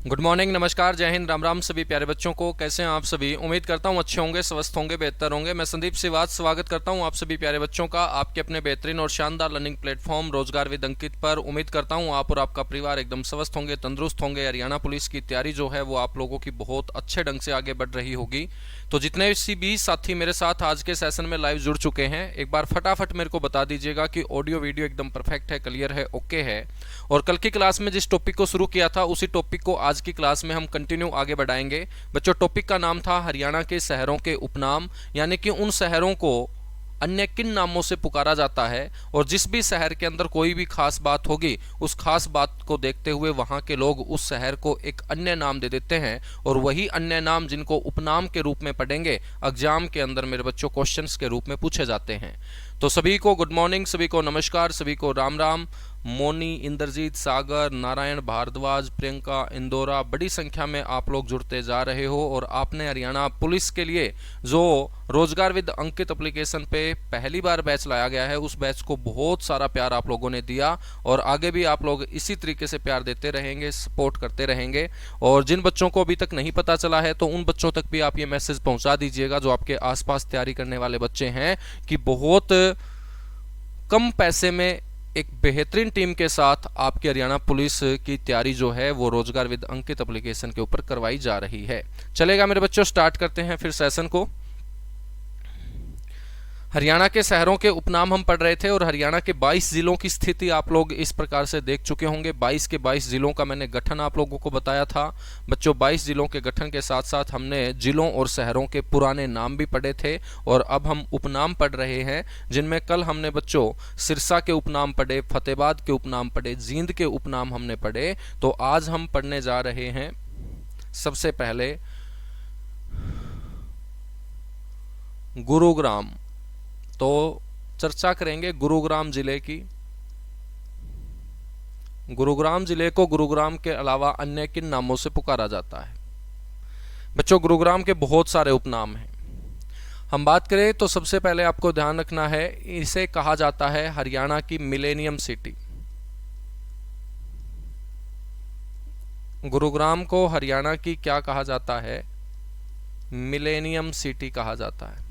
Good morning, नमस्कार, जय हिंद, राम राम सभी प्यारे बच्चों को। कैसे हैं आप सभी? उम्मीद करता हूं अच्छे होंगे, स्वस्थ होंगे, बेहतर होंगे। मैं संदीप सिवाच स्वागत करता हूं आप सभी प्यारे बच्चों का आपके अपने बेहतरीन और शानदार लर्निंग प्लेटफॉर्म रोजगार विद अंकित पर। उम्मीद करता हूं आप और आपका परिवार एकदम स्वस्थ होंगे, तंदुरुस्त होंगे। हरियाणा पुलिस की तैयारी जो है वो आप लोगों की बहुत अच्छे ढंग से आगे बढ़ रही होगी। तो जितने भी साथी मेरे साथ आज के सेशन में लाइव जुड़ चुके हैं, एक बार फटाफट मेरे को बता दीजिएगा कि ऑडियो वीडियो एकदम परफेक्ट है, क्लियर है, ओके है। और कल की क्लास में जिस टॉपिक को शुरू किया था उसी टॉपिक को आज की क्लास में हम कंटिन्यू आगे बढ़ाएंगे। बच्चों, टॉपिक का नाम था हरियाणा के शहरों के उपनाम, यानी कि उन शहरों को अन्य किन नामों से पुकारा जाता है। और जिस भी शहर के अंदर कोई भी खास बात होगी, उस खास बात को देखते हुए वहां के लोग उस शहर को एक अन्य नाम दे देते हैं। और वही अन्य नाम जिनको उपनाम के रूप में पढ़ेंगे, एग्जाम के अंदर मेरे बच्चों क्वेश्चंस के रूप में पूछे जाते हैं। तो सभी को गुड मॉर्निंग, सभी को नमस्कार, सभी को राम राम। मोनी, इंद्रजीत, सागर, नारायण, भारद्वाज, प्रियंका, इंदौरा, बड़ी संख्या में आप लोग जुड़ते जा रहे हो। और आपने हरियाणा पुलिस के लिए जो रोजगार विद अंकित एप्लीकेशन पे पहली बार बैच लाया गया है, उस बैच को बहुत सारा प्यार आप लोगों ने दिया और आगे भी आप लोग इसी तरीके से प्यार देते रहेंगे, सपोर्ट करते रहेंगे। और जिन बच्चों को अभी तक नहीं पता चला है, तो उन बच्चों तक भी आप ये मैसेज पहुंचा दीजिएगा जो आपके आसपास तैयारी करने वाले बच्चे हैं, कि बहुत कम पैसे में एक बेहतरीन टीम के साथ आपकी हरियाणा पुलिस की तैयारी जो है वो रोजगार विद अंकित एप्लीकेशन के ऊपर करवाई जा रही है। चलेगा मेरे बच्चों, स्टार्ट करते हैं फिर सेशन को। हरियाणा के शहरों के उपनाम हम पढ़ रहे थे और हरियाणा के 22 जिलों की स्थिति आप लोग इस प्रकार से देख चुके होंगे। 22 के 22 जिलों का मैंने गठन आप लोगों को बताया था। बच्चों, 22 जिलों के गठन के साथ साथ हमने जिलों और शहरों के पुराने नाम भी पढ़े थे और अब हम उपनाम पढ़ रहे हैं, जिनमें कल हमने बच्चों सिरसा के उपनाम पढ़े, फतेहाबाद के उपनाम पढ़े, जींद के उपनाम हमने पढ़े। तो आज हम पढ़ने जा रहे हैं सबसे पहले गुरुग्राम। तो चर्चा करेंगे गुरुग्राम जिले की। गुरुग्राम जिले को गुरुग्राम के अलावा अन्य किन नामों से पुकारा जाता है? बच्चों, गुरुग्राम के बहुत सारे उपनाम हैं। हम बात करें तो सबसे पहले आपको ध्यान रखना है, इसे कहा जाता है हरियाणा की मिलेनियम सिटी। गुरुग्राम को हरियाणा की क्या कहा जाता है? मिलेनियम सिटी कहा जाता है।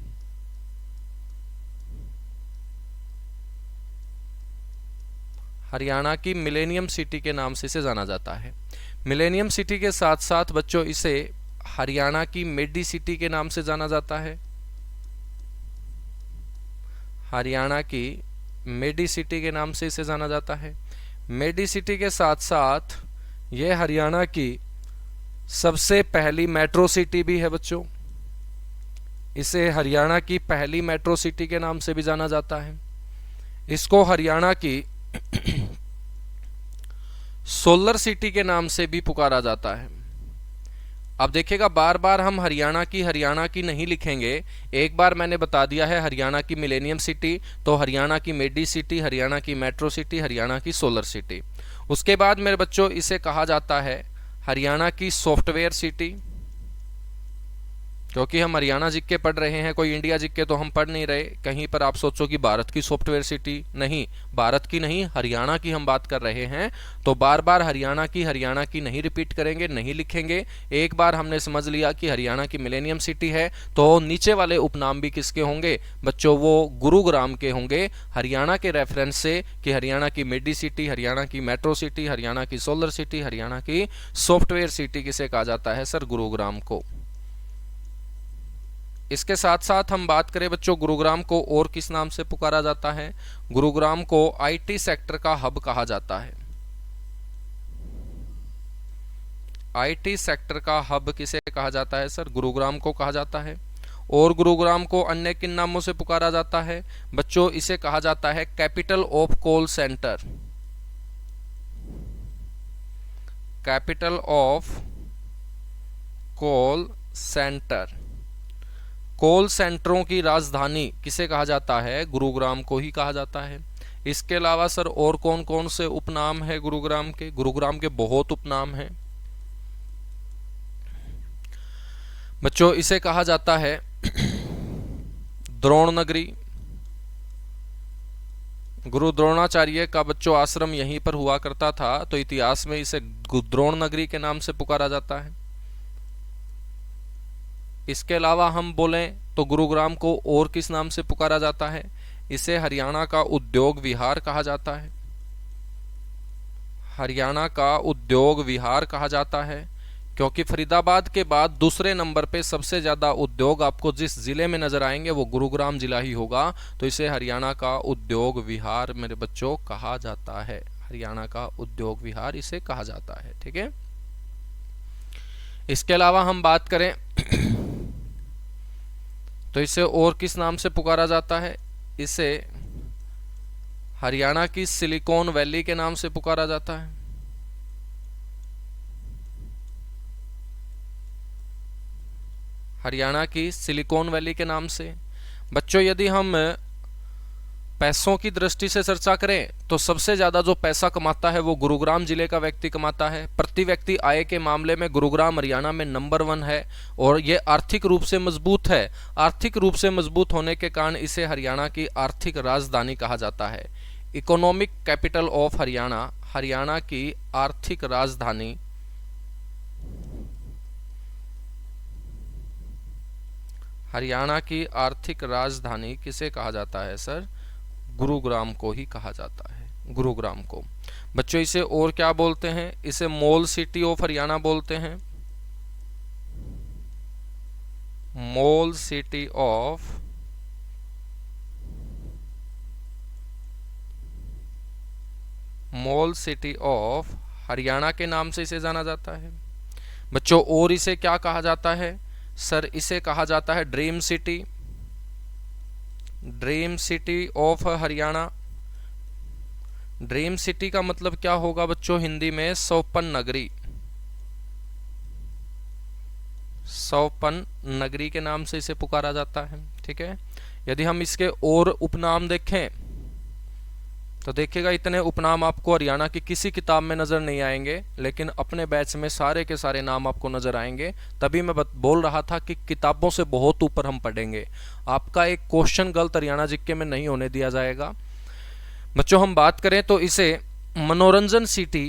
हरियाणा की मिलेनियम सिटी के नाम से इसे जाना जाता है। मिलेनियम सिटी के साथ साथ बच्चों इसे हरियाणा की मेडी सिटी के नाम से जाना जाता है। हरियाणा की मेडी सिटी के नाम से इसे जाना जाता है। मेडी सिटी के साथ साथ यह हरियाणा की सबसे पहली मेट्रो सिटी भी है बच्चों। इसे हरियाणा की पहली मेट्रो सिटी के नाम से भी जाना जाता है। इसको हरियाणा की सोलर सिटी के नाम से भी पुकारा जाता है। अब देखिएगा, बार बार हम हरियाणा की नहीं लिखेंगे। एक बार मैंने बता दिया है हरियाणा की मिलेनियम सिटी, तो हरियाणा की मेडी सिटी, हरियाणा की मेट्रो सिटी, हरियाणा की सोलर सिटी। उसके बाद मेरे बच्चों इसे कहा जाता है हरियाणा की सॉफ्टवेयर सिटी, क्योंकि हम हरियाणा जिक के पढ़ रहे हैं, कोई इंडिया जिक के तो हम पढ़ नहीं रहे। कहीं पर आप सोचो कि भारत की सॉफ्टवेयर सिटी, नहीं, भारत की नहीं, हरियाणा की हम बात कर रहे हैं। तो बार बार हरियाणा की नहीं रिपीट करेंगे, नहीं लिखेंगे। एक बार हमने समझ लिया कि हरियाणा की मिलेनियम सिटी है, तो नीचे वाले उपनाम भी किसके होंगे बच्चों? वो गुरुग्राम के होंगे, हरियाणा के रेफरेंस से, कि हरियाणा की मेडी सिटी, हरियाणा की मेट्रो सिटी, हरियाणा की सोलर सिटी, हरियाणा की सॉफ्टवेयर सिटी किसे कहा जाता है सर? गुरुग्राम को। इसके साथ साथ हम बात करें बच्चों, गुरुग्राम को और किस नाम से पुकारा जाता है? गुरुग्राम को आईटी सेक्टर का हब कहा जाता है। आईटी सेक्टर का हब किसे कहा जाता है सर? गुरुग्राम को कहा जाता है। और गुरुग्राम को अन्य किन नामों से पुकारा जाता है बच्चों? इसे कहा जाता है capital of coal center. Capital of coal center. Coal सेंटरों की राजधानी किसे कहा जाता है? गुरुग्राम को ही कहा जाता है। इसके अलावा सर और कौन कौन से उपनाम है गुरुग्राम के? गुरुग्राम के बहुत उपनाम हैं बच्चों। इसे कहा जाता है द्रोण नगरी, गुरु द्रोणाचार्य का बच्चों आश्रम यहीं पर हुआ करता था, तो इतिहास में इसे द्रोण नगरी के नाम से पुकारा जाता है। इसके अलावा हम बोलें तो गुरुग्राम को और किस नाम से पुकारा जाता है? इसे हरियाणा का उद्योग विहार कहा जाता है। हरियाणा का उद्योग विहार कहा जाता है क्योंकि फरीदाबाद के बाद दूसरे नंबर पे सबसे ज़्यादा उद्योग आपको जिस जिले में नजर आएंगे वो गुरुग्राम जिला ही होगा, तो इसे हरियाणा का उद्योग विहार मेरे बच्चों कहा जाता है। हरियाणा का उद्योग विहार इसे कहा जाता है। ठीक है, इसके अलावा हम बात करें तो इसे और किस नाम से पुकारा जाता है? इसे हरियाणा की सिलिकॉन वैली के नाम से पुकारा जाता है। हरियाणा की सिलिकॉन वैली के नाम से। बच्चों यदि हम पैसों की दृष्टि से चर्चा करें तो सबसे ज्यादा जो पैसा कमाता है वो गुरुग्राम जिले का व्यक्ति कमाता है। प्रति व्यक्ति आय के मामले में गुरुग्राम हरियाणा में नंबर 1 है और ये आर्थिक रूप से मजबूत है। आर्थिक रूप से मजबूत होने के कारण इसे हरियाणा की आर्थिक राजधानी कहा जाता है। Economic capital of Haryana, Haryana की आर्थिक राजधानी। हरियाणा की आर्थिक राजधानी किसे कहा जाता है सर? गुरुग्राम को ही कहा जाता है, गुरुग्राम को। बच्चों इसे और क्या बोलते हैं? इसे मॉल सिटी ऑफ हरियाणा बोलते हैं। मॉल सिटी ऑफ हरियाणा के नाम से इसे जाना जाता है। बच्चों और इसे क्या कहा जाता है सर? इसे कहा जाता है dream city, dream city of Haryana. Dream city का मतलब क्या होगा बच्चों हिंदी में? स्वप्न नगरी, स्वप्न नगरी के नाम से इसे पुकारा जाता है। ठीक है, यदि हम इसके और उपनाम देखें तो देखिएगा इतने उपनाम आपको हरियाणा की किसी किताब में नजर नहीं आएंगे, लेकिन अपने बैच में सारे के सारे नाम आपको नजर आएंगे। तभी मैं बोल रहा था कि किताबों से बहुत ऊपर हम पढ़ेंगे। आपका एक क्वेश्चन गलत हरियाणा जीके में नहीं होने दिया जाएगा। बच्चों हम बात करें तो इसे मनोरंजन सिटी,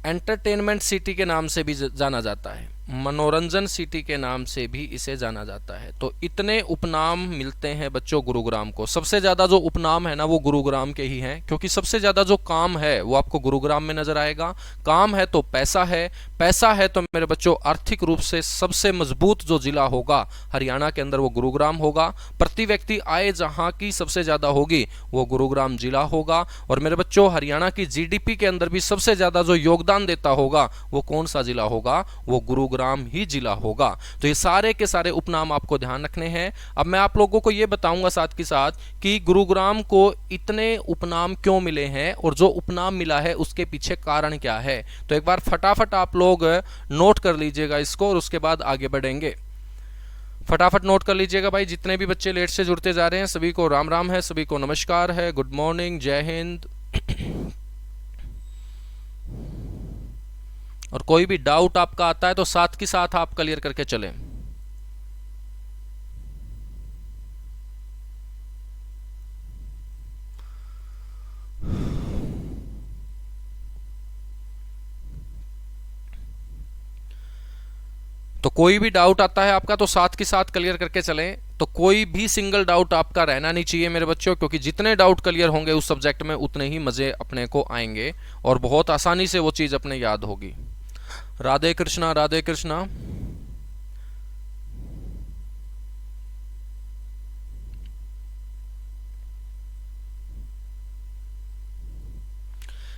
एंटरटेनमेंट सिटी के नाम से भी जाना जाता है। मनोरंजन सिटी के नाम से भी इसे जाना जाता है। तो इतने उपनाम मिलते हैं बच्चों गुरुग्राम को। सबसे ज्यादा जो उपनाम है ना वो गुरुग्राम के ही हैं, क्योंकि सबसे ज्यादा जो काम है वो आपको गुरुग्राम में नजर आएगा। काम है तो पैसा है, पैसा है तो मेरे बच्चों आर्थिक रूप से सबसे मजबूत जो जिला होगा हरियाणा के अंदर वो गुरुग्राम होगा। प्रति व्यक्ति आय जहां की सबसे ज्यादा होगी वो गुरुग्राम जिला होगा। और मेरे बच्चों हरियाणा की जीडीपी के अंदर भी सबसे ज्यादा जो योगदान देता होगा वो कौन सा जिला होगा? वो गुरुग्राम ही जिला होगा। तो ये सारे के सारे उपनाम आपको ध्यान रखने हैं। अब मैं आप लोगों को ये बताऊंगा साथ के साथ कि गुरुग्राम को इतने उपनाम क्यों मिले हैं और जो उपनाम मिला है उसके पीछे कारण क्या है। तो एक बार फटाफट आप लोग नोट कर लीजिएगा इसको और उसके बाद आगे बढ़ेंगे। फटाफट नोट कर लीजिएगा भाई। जितने भी बच्चे लेट से जुड़ते जा रहे हैं सभी को राम राम है, सभी को नमस्कार है, गुड मॉर्निंग, जय हिंद। और कोई भी डाउट आपका आता है तो साथ के साथ आप क्लियर करके चलें। तो कोई भी डाउट आता है आपका तो साथ के साथ क्लियर करके चलें। तो कोई भी सिंगल डाउट आपका रहना नहीं चाहिए मेरे बच्चों, क्योंकि जितने डाउट क्लियर होंगे उस सब्जेक्ट में उतने ही मजे अपने को आएंगे और बहुत आसानी से वो चीज अपने याद होगी। राधे कृष्णा, राधे कृष्णा।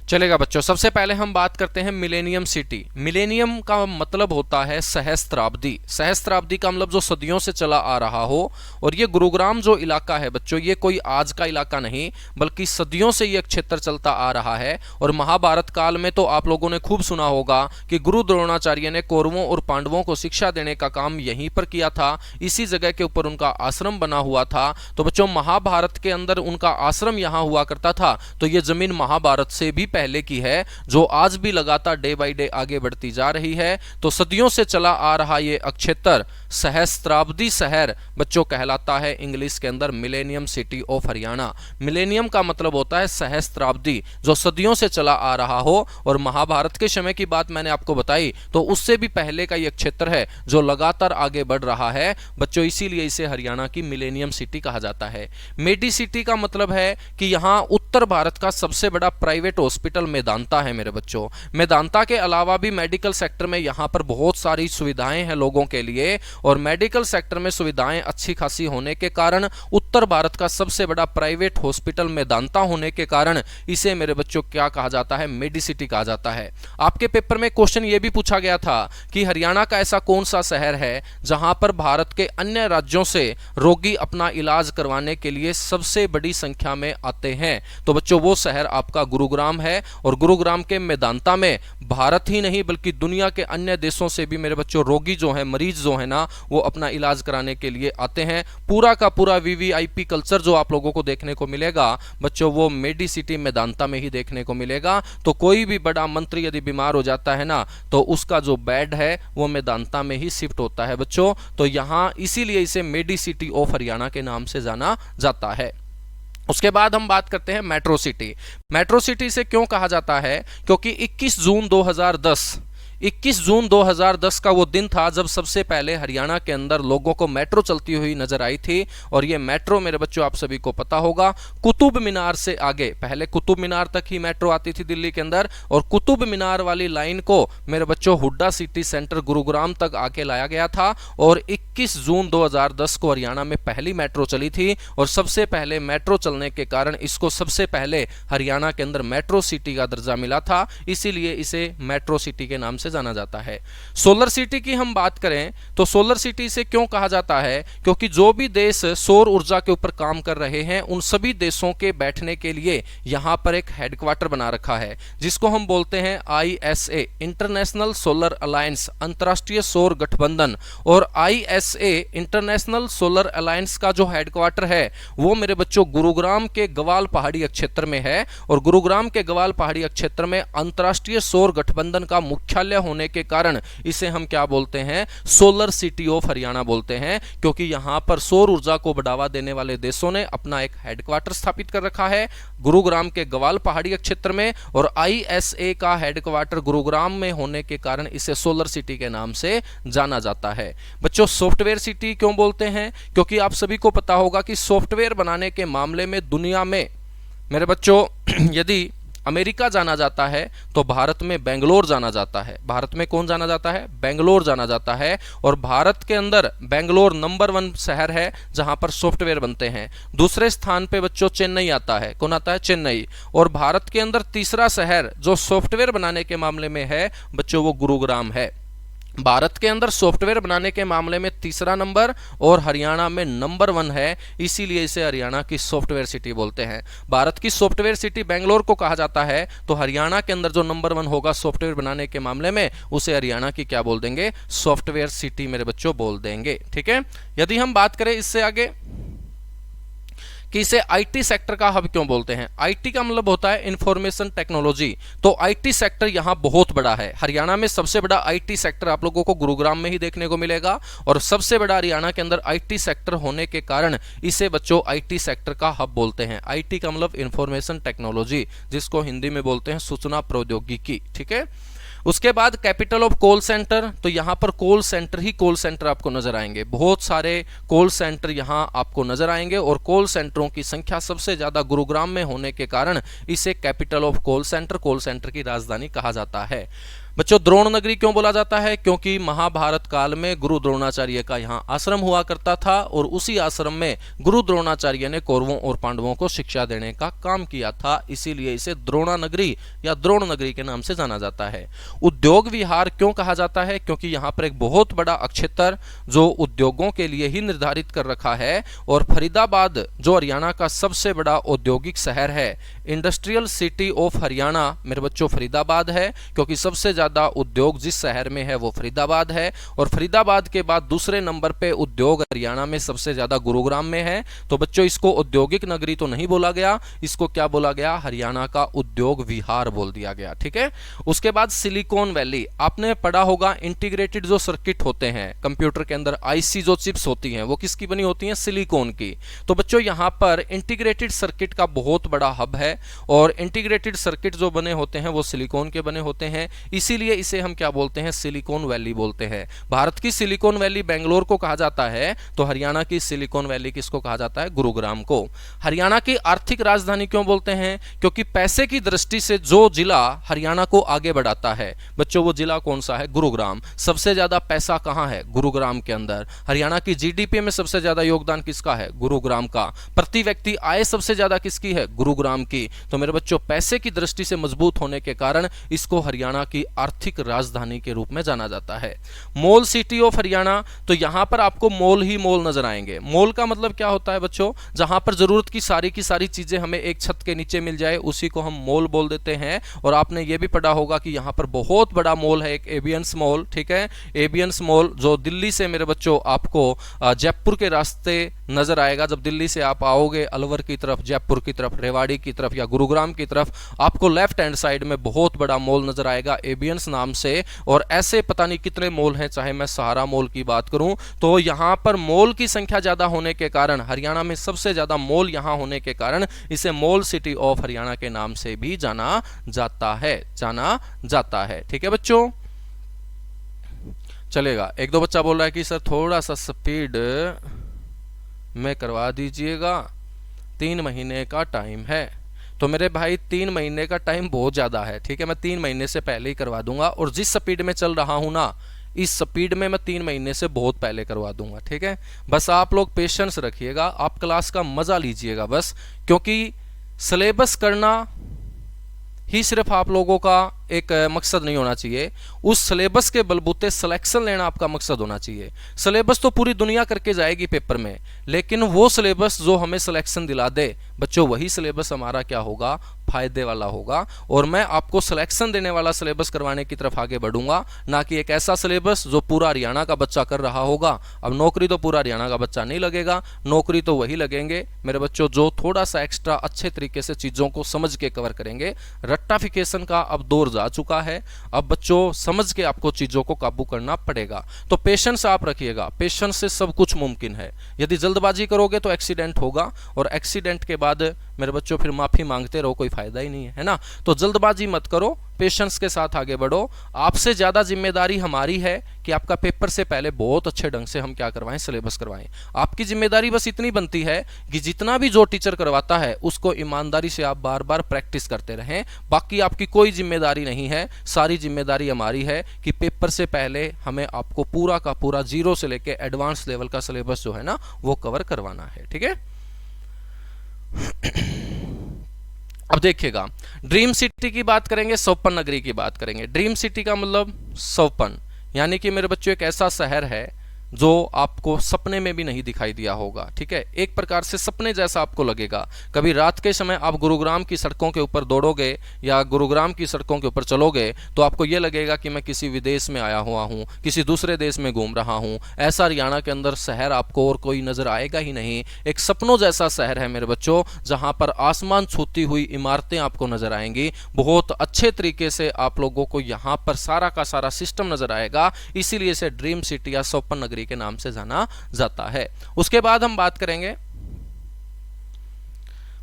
चलेगा बच्चों। सबसे पहले हम बात करते हैं मिलेनियम सिटी। मिलेनियम का मतलब होता है सहस्त्राब्दी। सहस्त्राब्दी का मतलब जो सदियों से चला आ रहा हो। और ये गुरुग्राम जो इलाका है बच्चों ये कोई आज का इलाका नहीं बल्कि सदियों से ये क्षेत्र चलता आ रहा है। और महाभारत काल में तो आप लोगों ने खूब सुना होगा कि गुरु द्रोणाचार्य ने कौरवों और पांडवों को शिक्षा देने का काम यहीं पर किया था। इसी जगह के ऊपर उनका आश्रम बना हुआ था। तो बच्चों महाभारत के अंदर उनका आश्रम यहाँ हुआ करता था। तो ये जमीन महाभारत से भी पहले की है, जो आज भी लगातार डे बाय डे आगे बढ़ती जा रही है। तो सदियों से चला आ रहा ये अक्षेत्र सहस्त्राब्दी शहर बच्चों कहलाता है इंग्लिश के अंदर millennium city of Haryana. Millennium का मतलब होता है सहस्त्राब्दी, जो सदियों से चला आ रहा हो। और महाभारत के समय की बात मैंने आपको बताई, तो उससे भी पहले का ये क्षेत्र है जो लगातार आगे बढ़ रहा है बच्चों, इसीलिए इसे हरियाणा की मिलेनियम सिटी कहा जाता है। मेडी सिटी का मतलब है कि यहां उत्तर भारत का सबसे बड़ा प्राइवेट हॉस्पिटल मेदांता है मेरे बच्चों। मेदांता के अलावा भी मेडिकल सेक्टर में यहां पर बहुत सारी सुविधाएं हैं लोगों के लिए, और मेडिकल सेक्टर में सुविधाएं अच्छी खासी होने के कारण उत्तर भारत का सबसे बड़ा प्राइवेट हॉस्पिटल मेदांता होने के कारण इसे मेरे बच्चों क्या कहा जाता है, मेडिसिटी कहा जाता है। आपके पेपर में क्वेश्चन यह भी पूछा गया था कि हरियाणा का ऐसा कौन सा शहर है जहां पर भारत के अन्य राज्यों से रोगी अपना इलाज करवाने के लिए सबसे बड़ी संख्या में आते हैं। तो बच्चों वो शहर आपका गुरुग्राम है, और गुरुग्राम के मेदांता में भारत ही नहीं बल्कि दुनिया के अन्य देशों से भी मेरे बच्चों रोगी जो है, मरीज जो है ना, वो अपना इलाज कराने के लिए आते हैं। पूरा का पूरा वीवीआईपी कल्चर जो आप लोगों को देखने को मिलेगा बच्चों, वो मेडिसिटी मेदांता में ही देखने को मिलेगा। तो कोई भी बड़ा मंत्री यदि बीमार हो जाता है ना, तो उसका जो बेड है वो मेदांता में ही शिफ्ट होता है बच्चों। तो यहां इसीलिए इसे मेडिसिटी ऑफ हरियाणा के नाम से जाना जाता है। उसके बाद हम बात करते हैं मेट्रो सिटी। मेट्रो सिटी से क्यों कहा जाता है, क्योंकि 21 जून 2010 का वो दिन था जब सबसे पहले हरियाणा के अंदर लोगों को मेट्रो चलती हुई नजर आई थी। और ये मेट्रो मेरे बच्चों आप सभी को पता होगा, कुतुब मीनार से आगे, पहले कुतुब मीनार तक ही मेट्रो आती थी दिल्ली के अंदर, और कुतुब मीनार वाली लाइन को मेरे बच्चों हुड्डा सिटी सेंटर गुरुग्राम तक आके लाया गया था। और 21 जून 2010 को हरियाणा में पहली मेट्रो चली थी, और सबसे पहले मेट्रो चलने के कारण इसको सबसे पहले हरियाणा के अंदर मेट्रो सिटी का दर्जा मिला था, इसीलिए इसे मेट्रो सिटी के नाम से जाना जाता है। सोलर सिटी की हम बात करें तो सोलर सिटी से क्यों कहा जाता है, क्योंकि जो भी देश सौर ऊर्जा के ऊपर काम कर रहे हैं उन सभी देशों के बैठने के लिए यहां पर एक हेडक्वार्टर बना रखा है, जिसको हम बोलते हैं ISA, इंटरनेशनल सोलर अलायंस, अंतरराष्ट्रीय सौर गठबंधन। और ISA इंटरनेशनल सोलर अलायंस का जो हेडक्वार्टर है वो मेरे बच्चों गुरुग्राम के गवाल पहाड़ी क्षेत्र में है। और गुरुग्राम के गवाल पहाड़ी क्षेत्र में अंतरराष्ट्रीय सौर गठबंधन का मुख्यालय होने के कारण इसे हम क्या बोलते हैं, सोलर सिटी ऑफ हरियाणा बोलते हैं, क्योंकि यहां पर सौर ऊर्जा को बढ़ावा देने वाले देशों ने अपना एक हेडक्वार्टर स्थापित कर रखा है गुरुग्राम के गवाल पहाड़ी क्षेत्र में। और ISA का हेडक्वार्टर गुरुग्राम में होने के कारण इसे सोलर सिटी के नाम से जाना जाता है। बच्चों सॉफ्टवेयर सिटी क्यों बोलते हैं, क्योंकि आप सभी को पता होगा कि सॉफ्टवेयर बनाने के मामले में दुनिया में मेरे बच्चों यदि अमेरिका जाना जाता है तो भारत में बेंगलोर जाना जाता है। भारत में कौन जाना जाता है, बेंगलोर जाना जाता है। और भारत के अंदर बेंगलोर नंबर 1 शहर है जहां पर सॉफ्टवेयर बनते हैं। दूसरे स्थान पे बच्चों चेन्नई आता है। कौन आता है, चेन्नई। और भारत के अंदर तीसरा शहर जो सॉफ्टवेयर बनाने के मामले में है बच्चों वो गुरुग्राम है। भारत के अंदर सॉफ्टवेयर बनाने के मामले में तीसरा नंबर और हरियाणा में नंबर 1 है, इसीलिए इसे हरियाणा की सॉफ्टवेयर सिटी बोलते हैं। भारत की सॉफ्टवेयर सिटी बेंगलोर को कहा जाता है, तो हरियाणा के अंदर जो नंबर 1 होगा सॉफ्टवेयर बनाने के मामले में उसे हरियाणा की क्या बोल देंगे, सॉफ्टवेयर सिटी मेरे बच्चों बोल देंगे। ठीक है। यदि हम बात करें इससे आगे कि इसे आईटी सेक्टर का हब क्यों बोलते हैं। आईटी का मतलब होता है इंफॉर्मेशन टेक्नोलॉजी। तो आईटी सेक्टर यहां बहुत बड़ा है। हरियाणा में सबसे बड़ा आईटी सेक्टर आप लोगों को गुरुग्राम में ही देखने को मिलेगा, और सबसे बड़ा हरियाणा के अंदर आईटी सेक्टर होने के कारण इसे बच्चों आईटी सेक्टर का हब बोलते हैं। आईटी का मतलब इंफॉर्मेशन टेक्नोलॉजी, जिसको हिंदी में बोलते हैं सूचना प्रौद्योगिकी। ठीक है। उसके बाद कैपिटल ऑफ कॉल सेंटर, तो यहाँ पर कॉल सेंटर ही कॉल सेंटर आपको नजर आएंगे। बहुत सारे कॉल सेंटर यहाँ आपको नजर आएंगे, और कॉल सेंटरों की संख्या सबसे ज्यादा गुरुग्राम में होने के कारण इसे कैपिटल ऑफ कॉल सेंटर की राजधानी कहा जाता है। बच्चों द्रोण नगरी क्यों बोला जाता है, क्योंकि महाभारत काल में गुरु द्रोणाचार्य का यहाँ आश्रम हुआ करता था, और उसी आश्रम में गुरु द्रोणाचार्य ने कौरवों और पांडवों को शिक्षा देने का काम किया था, इसीलिए इसे द्रोणा नगरी या द्रोण नगरी के नाम से जाना जाता है। उद्योग विहार क्यों कहा जाता है, क्योंकि यहाँ पर एक बहुत बड़ा क्षेत्र जो उद्योगों के लिए ही निर्धारित कर रखा है। और फरीदाबाद जो हरियाणा का सबसे बड़ा औद्योगिक शहर है, इंडस्ट्रियल सिटी ऑफ हरियाणा मेरे बच्चों फरीदाबाद है, क्योंकि सबसे ज्यादा उद्योग जिस शहर में है वो फरीदाबाद है, और फरीदाबाद के बाद दूसरे नंबर पे उद्योग हरियाणा में सबसे ज्यादा गुरुग्राम में है। तो बच्चों इसको औद्योगिक नगरी तो नहीं बोला गया, इसको क्या बोला गया, हरियाणा का उद्योग विहार बोल दिया गया। ठीक है, उसके बाद सिलिकॉन वैली, आपने पढ़ा होगा इंटीग्रेटेड जो सर्किट होते हैं कंप्यूटर के अंदर, आईसी जो चिप्स होती हैं वो किसकी बनी होती हैं, सिलिकॉन की। तो बच्चों यहां पर इंटीग्रेटेड सर्किट का बहुत बड़ा हब है, और इंटीग्रेटेड सर्किट जो बने होते हैं वो सिलिकॉन के बने होते हैं, इसीलिए इसे हम क्या बोलते हैं, सिलिकॉन वैली बोलते हैं। भारत की सिलिकॉन वैली बेंगलोर को कहा जाता है, तो हरियाणा की सिलिकॉन वैली किसको कहा जाता है, गुरुग्राम को। हरियाणा की आर्थिक राजधानी क्यों बोलते हैं, क्योंकि पैसे की दृष्टि से जो जिला हरियाणा को आगे बढ़ाता है, बच्चों वो जिला कौन सा है, गुरुग्राम। सबसे ज्यादा पैसा कहां है, गुरुग्राम के अंदर। हरियाणा की जीडीपी में सबसे ज्यादा योगदान किसका है, गुरुग्राम का। प्रति व्यक्ति आय सबसे ज्यादा किसकी है, गुरुग्राम की। तो मेरे बच्चों पैसे की दृष्टि से मजबूत होने के कारण इसको हरियाणा की आर्थिक राजधानी के रूप में जाना जाता है। मॉल सिटी ऑफ हरियाणा, तो यहां पर आपको मॉल ही मॉल नजर आएंगे। मॉल का मतलब क्या होता है बच्चों, जहां पर जरूरत की सारी चीजें हमें एक छत के नीचे मिल जाए उसी को हम मॉल बोल देते हैं। और आपने ये भी पढ़ा होगा कि यहां पर बहुत बड़ा मॉल है, एक एबियंस मॉल। ठीक है, एबियंस मॉल जो दिल्ली से मेरे बच्चों आपको जयपुर के रास्ते नजर आएगा। जब दिल्ली से आप आओगे अलवर की तरफ, जयपुर की तरफ, रेवाड़ी की तरफ या गुरुग्राम की तरफ, आपको लेफ्ट हैंड साइड में बहुत बड़ा मॉल नजर आएगा एबियंस नाम से। और ऐसे पता नहीं कितने मॉल हैं, चाहे मैं सहारा मॉल की बात करूं, तो यहां पर मॉल की संख्या ज्यादा होने के कारण, हरियाणा में सबसे ज्यादा मॉल यहां होने के कारण इसे मॉल सिटी ऑफ हरियाणा के नाम से भी जाना जाता है। ठीक है बच्चों, चलेगा। एक दो बच्चा बोल रहा है कि सर थोड़ा सा स्पीड में करवा दीजिएगा, 3 महीने का टाइम है। तो मेरे भाई 3 महीने का टाइम बहुत ज्यादा है। ठीक है, मैं 3 महीने से पहले ही करवा दूंगा, और जिस स्पीड में चल रहा हूं ना, इस स्पीड में मैं 3 महीने से बहुत पहले करवा दूंगा। ठीक है, बस आप लोग पेशेंस रखिएगा, आप क्लास का मजा लीजिएगा बस, क्योंकि सिलेबस करना ही सिर्फ आप लोगों का एक मकसद नहीं होना चाहिए, उस सिलेबस के बलबूते सिलेक्शन लेना आपका मकसद होना चाहिए। सिलेबस तो पूरी दुनिया करके जाएगी पेपर में, लेकिन वो सिलेबस जो हमें सिलेक्शन दिला दे बच्चों, वही सिलेबस हमारा क्या होगा, फायदे वाला होगा। और मैं आपको सिलेक्शन देने वाला सिलेबस करवाने की तरफ आगे बढ़ूंगा, ना कि एक ऐसा सिलेबस जो पूरा हरियाणा का बच्चा कर रहा होगा। अब नौकरी तो पूरा हरियाणा का बच्चा नहीं लगेगा, नौकरी तो वही लगेंगे मेरे बच्चों जो थोड़ा सा एक्स्ट्रा अच्छे तरीके से चीजों को समझ के कवर करेंगे। रट्टाफिकेशन का अब दौर जा चुका है, अब बच्चों समझ के आपको चीजों को काबू करना पड़ेगा। तो पेशेंस आप रखिएगा, पेशेंस से सब कुछ मुमकिन है। यदि जल्दबाजी करोगे तो एक्सीडेंट होगा, और एक्सीडेंट के बाद मेरे बच्चों फिर माफी मांगते रहो, कोई फायदा ही नहीं है ना। तो जल्दबाजी मत करो, पेशेंस के साथ आगे बढ़ो। आपसे ज्यादा जिम्मेदारी हमारी है कि आपका पेपर से पहले बहुत अच्छे ढंग से हम क्या करवाएं, सिलेबस करवाएं। आपकी जिम्मेदारी बस इतनी बनती है कि जितना भी जो टीचर करवाता है उसको ईमानदारी से आप बार बार प्रैक्टिस करते रहें। बाकी आपकी कोई जिम्मेदारी नहीं है, सारी जिम्मेदारी हमारी है कि पेपर से पहले हमें आपको पूरा का पूरा जीरो से लेके एडवांस लेवल का सिलेबस जो है ना वो कवर करवाना है। ठीक है, अब देखिएगा, ड्रीम सिटी की बात करेंगे, स्वप्न नगरी की बात करेंगे। ड्रीम सिटी का मतलब स्वप्न, यानी कि मेरे बच्चों एक ऐसा शहर है जो आपको सपने में भी नहीं दिखाई दिया होगा। ठीक है, एक प्रकार से सपने जैसा आपको लगेगा। कभी रात के समय आप गुरुग्राम की सड़कों के ऊपर दौड़ोगे या गुरुग्राम की सड़कों के ऊपर चलोगे तो आपको यह लगेगा कि मैं किसी विदेश में आया हुआ हूँ, किसी दूसरे देश में घूम रहा हूँ। ऐसा हरियाणा के अंदर शहर आपको और कोई नजर आएगा ही नहीं। एक सपनों जैसा शहर है मेरे बच्चों, जहां पर आसमान छूती हुई इमारतें आपको नजर आएंगी। बहुत अच्छे तरीके से आप लोगों को यहाँ पर सारा का सारा सिस्टम नजर आएगा, इसीलिए इसे ड्रीम सिटी या स्वप्न नगरी के नाम से जाना जाता है। उसके बाद हम बात करेंगे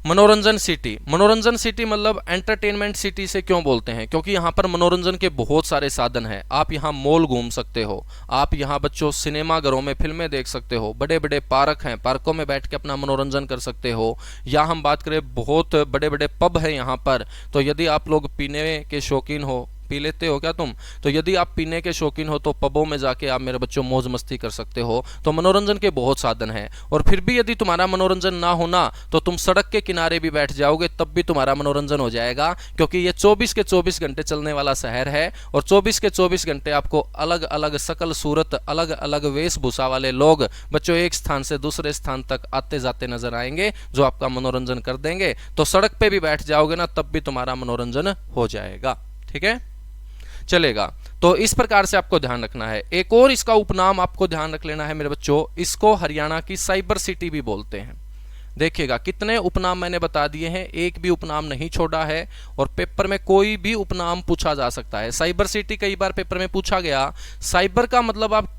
मनोरंजन सिटी। मनोरंजन सिटी मतलब एंटरटेनमेंट सिटी से क्यों बोलते हैं, क्योंकि यहाँ पर मनोरंजन के बहुत सारे साधन हैं। आप यहाँ मॉल घूम सकते हो, आप यहाँ बच्चों सिनेमा घरों में फिल्में देख सकते हो, बड़े बड़े पार्क हैं, पार्कों में बैठ के अपना मनोरंजन कर सकते हो। या हम बात करें बहुत बड़े बड़े पब हैं यहाँ पर, तो यदि आप लोग पीने के शौकीन हो, पी लेते हो क्या तुम, तो यदि आप पीने के शौकीन हो तो पबों में जाके आप मेरे बच्चों मौज मस्ती कर सकते हो। तो मनोरंजन के बहुत साधन हैं। और फिर भी यदि तुम्हारा मनोरंजन ना होना तो तुम सड़क के किनारे भी बैठ जाओगे, तब भी तुम्हारा मनोरंजन हो जाएगा, क्योंकि ये 24 के 24 घंटे चलने वाला शहर है। और 24 के 24 घंटे आपको अलग अलग शकल सूरत, अलग अलग वेशभूषा वाले लोग बच्चों एक स्थान से दूसरे स्थान तक आते जाते नजर आएंगे, जो आपका मनोरंजन कर देंगे। तो सड़क पे भी बैठ जाओगे ना, तब भी तुम्हारा मनोरंजन हो जाएगा। ठीक है, चलेगा। तो इस प्रकार से आपको ध्यान रखना है। एक और इसका उपनाम आपको ध्यान रख लेना है मेरे बच्चों, इसको हरियाणा की साइबर सिटी भी बोलते हैं। देखिएगा कितने उपनाम मैंने बता दिए हैं, एक भी उपनाम नहीं छोड़ा है, और पेपर में कोई भी उपनाम पूछा जा सकता है। साइबर सिटी कई बार पेपर में पूछा गया। साइबर का मतलब आप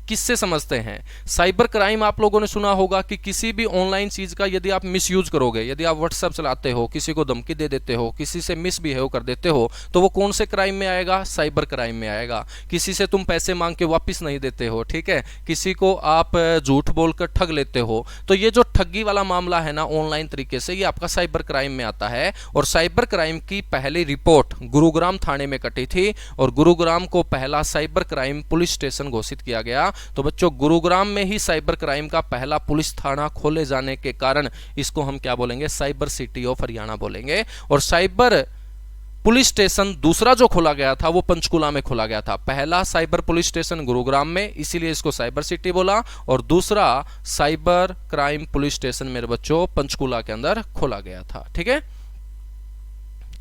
किससे समझते हैं? साइबर क्राइम आप लोगों ने सुना होगा कि किसी भी ऑनलाइन चीज का यदि आप मिसयूज करोगे, यदि आप व्हाट्सएप चलाते हो, किसी को धमकी दे देते हो, किसी से मिसबिहेव कर देते हो, तो वो कौन से क्राइम में आएगा? साइबर क्राइम में आएगा। किसी से तुम पैसे मांग के वापस नहीं देते हो, ठीक है, किसी को आप झूठ बोलकर ठग लेते हो, तो ये जो ठगी वाला मामला है ना ऑनलाइन तरीके से, ये आपका साइबर क्राइम में आता है। और साइबर क्राइम की पहली रिपोर्ट गुरुग्राम थाने में कटी थी, और गुरुग्राम को पहला साइबर क्राइम पुलिस स्टेशन घोषित किया गया। तो बच्चों गुरुग्राम में ही साइबर क्राइम का पहला पुलिस थाना खोले जाने के कारण इसको हम क्या बोलेंगे? साइबर सिटी ऑफ हरियाणा बोलेंगे। और साइबर पुलिस स्टेशन दूसरा जो खोला गया था वो पंचकुला में खोला गया था। पहला साइबर पुलिस स्टेशन गुरुग्राम में, इसीलिए इसको साइबर सिटी बोला, और दूसरा साइबर क्राइम पुलिस स्टेशन मेरे बच्चों पंचकुला के अंदर खोला गया था। ठीक है,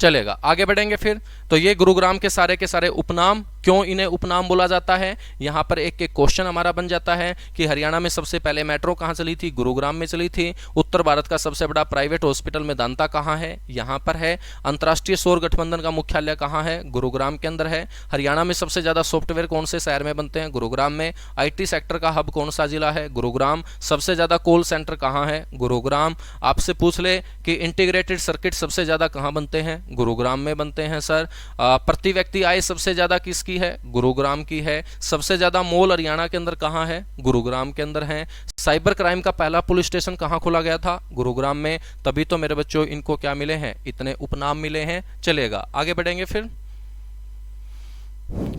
चलेगा, आगे बढ़ेंगे फिर। तो ये गुरुग्राम के सारे उपनाम, क्यों इन्हें उपनाम बोला जाता है, यहां पर एक एक क्वेश्चन हमारा बन जाता है कि हरियाणा में सबसे पहले मेट्रो कहां चली थी? गुरुग्राम में चली थी। उत्तर भारत का सबसे बड़ा प्राइवेट हॉस्पिटल मेदांता कहां है? यहां पर है। अंतर्राष्ट्रीय सौर गठबंधन का मुख्यालय कहां है? गुरुग्राम के अंदर है। हरियाणा में सबसे ज्यादा सॉफ्टवेयर कौन से शहर में बनते हैं? गुरुग्राम में। IT सेक्टर का हब कौन सा जिला है? गुरुग्राम। सबसे ज्यादा कॉल सेंटर कहां है? गुरुग्राम। आपसे पूछ ले कि इंटीग्रेटेड सर्किट सबसे ज्यादा कहां बनते हैं? गुरुग्राम में बनते हैं सर। प्रति व्यक्ति आय सबसे ज्यादा किसकी है? गुरुग्राम की है। सबसे ज्यादा मॉल हरियाणा के अंदर कहां है? गुरुग्राम के अंदर है। साइबर क्राइम का पहला पुलिस स्टेशन कहां खोला गया था? गुरुग्राम में। तभी तो मेरे बच्चों इनको क्या मिले हैं? इतने उपनाम मिले हैं। चलेगा, आगे बढ़ेंगे फिर।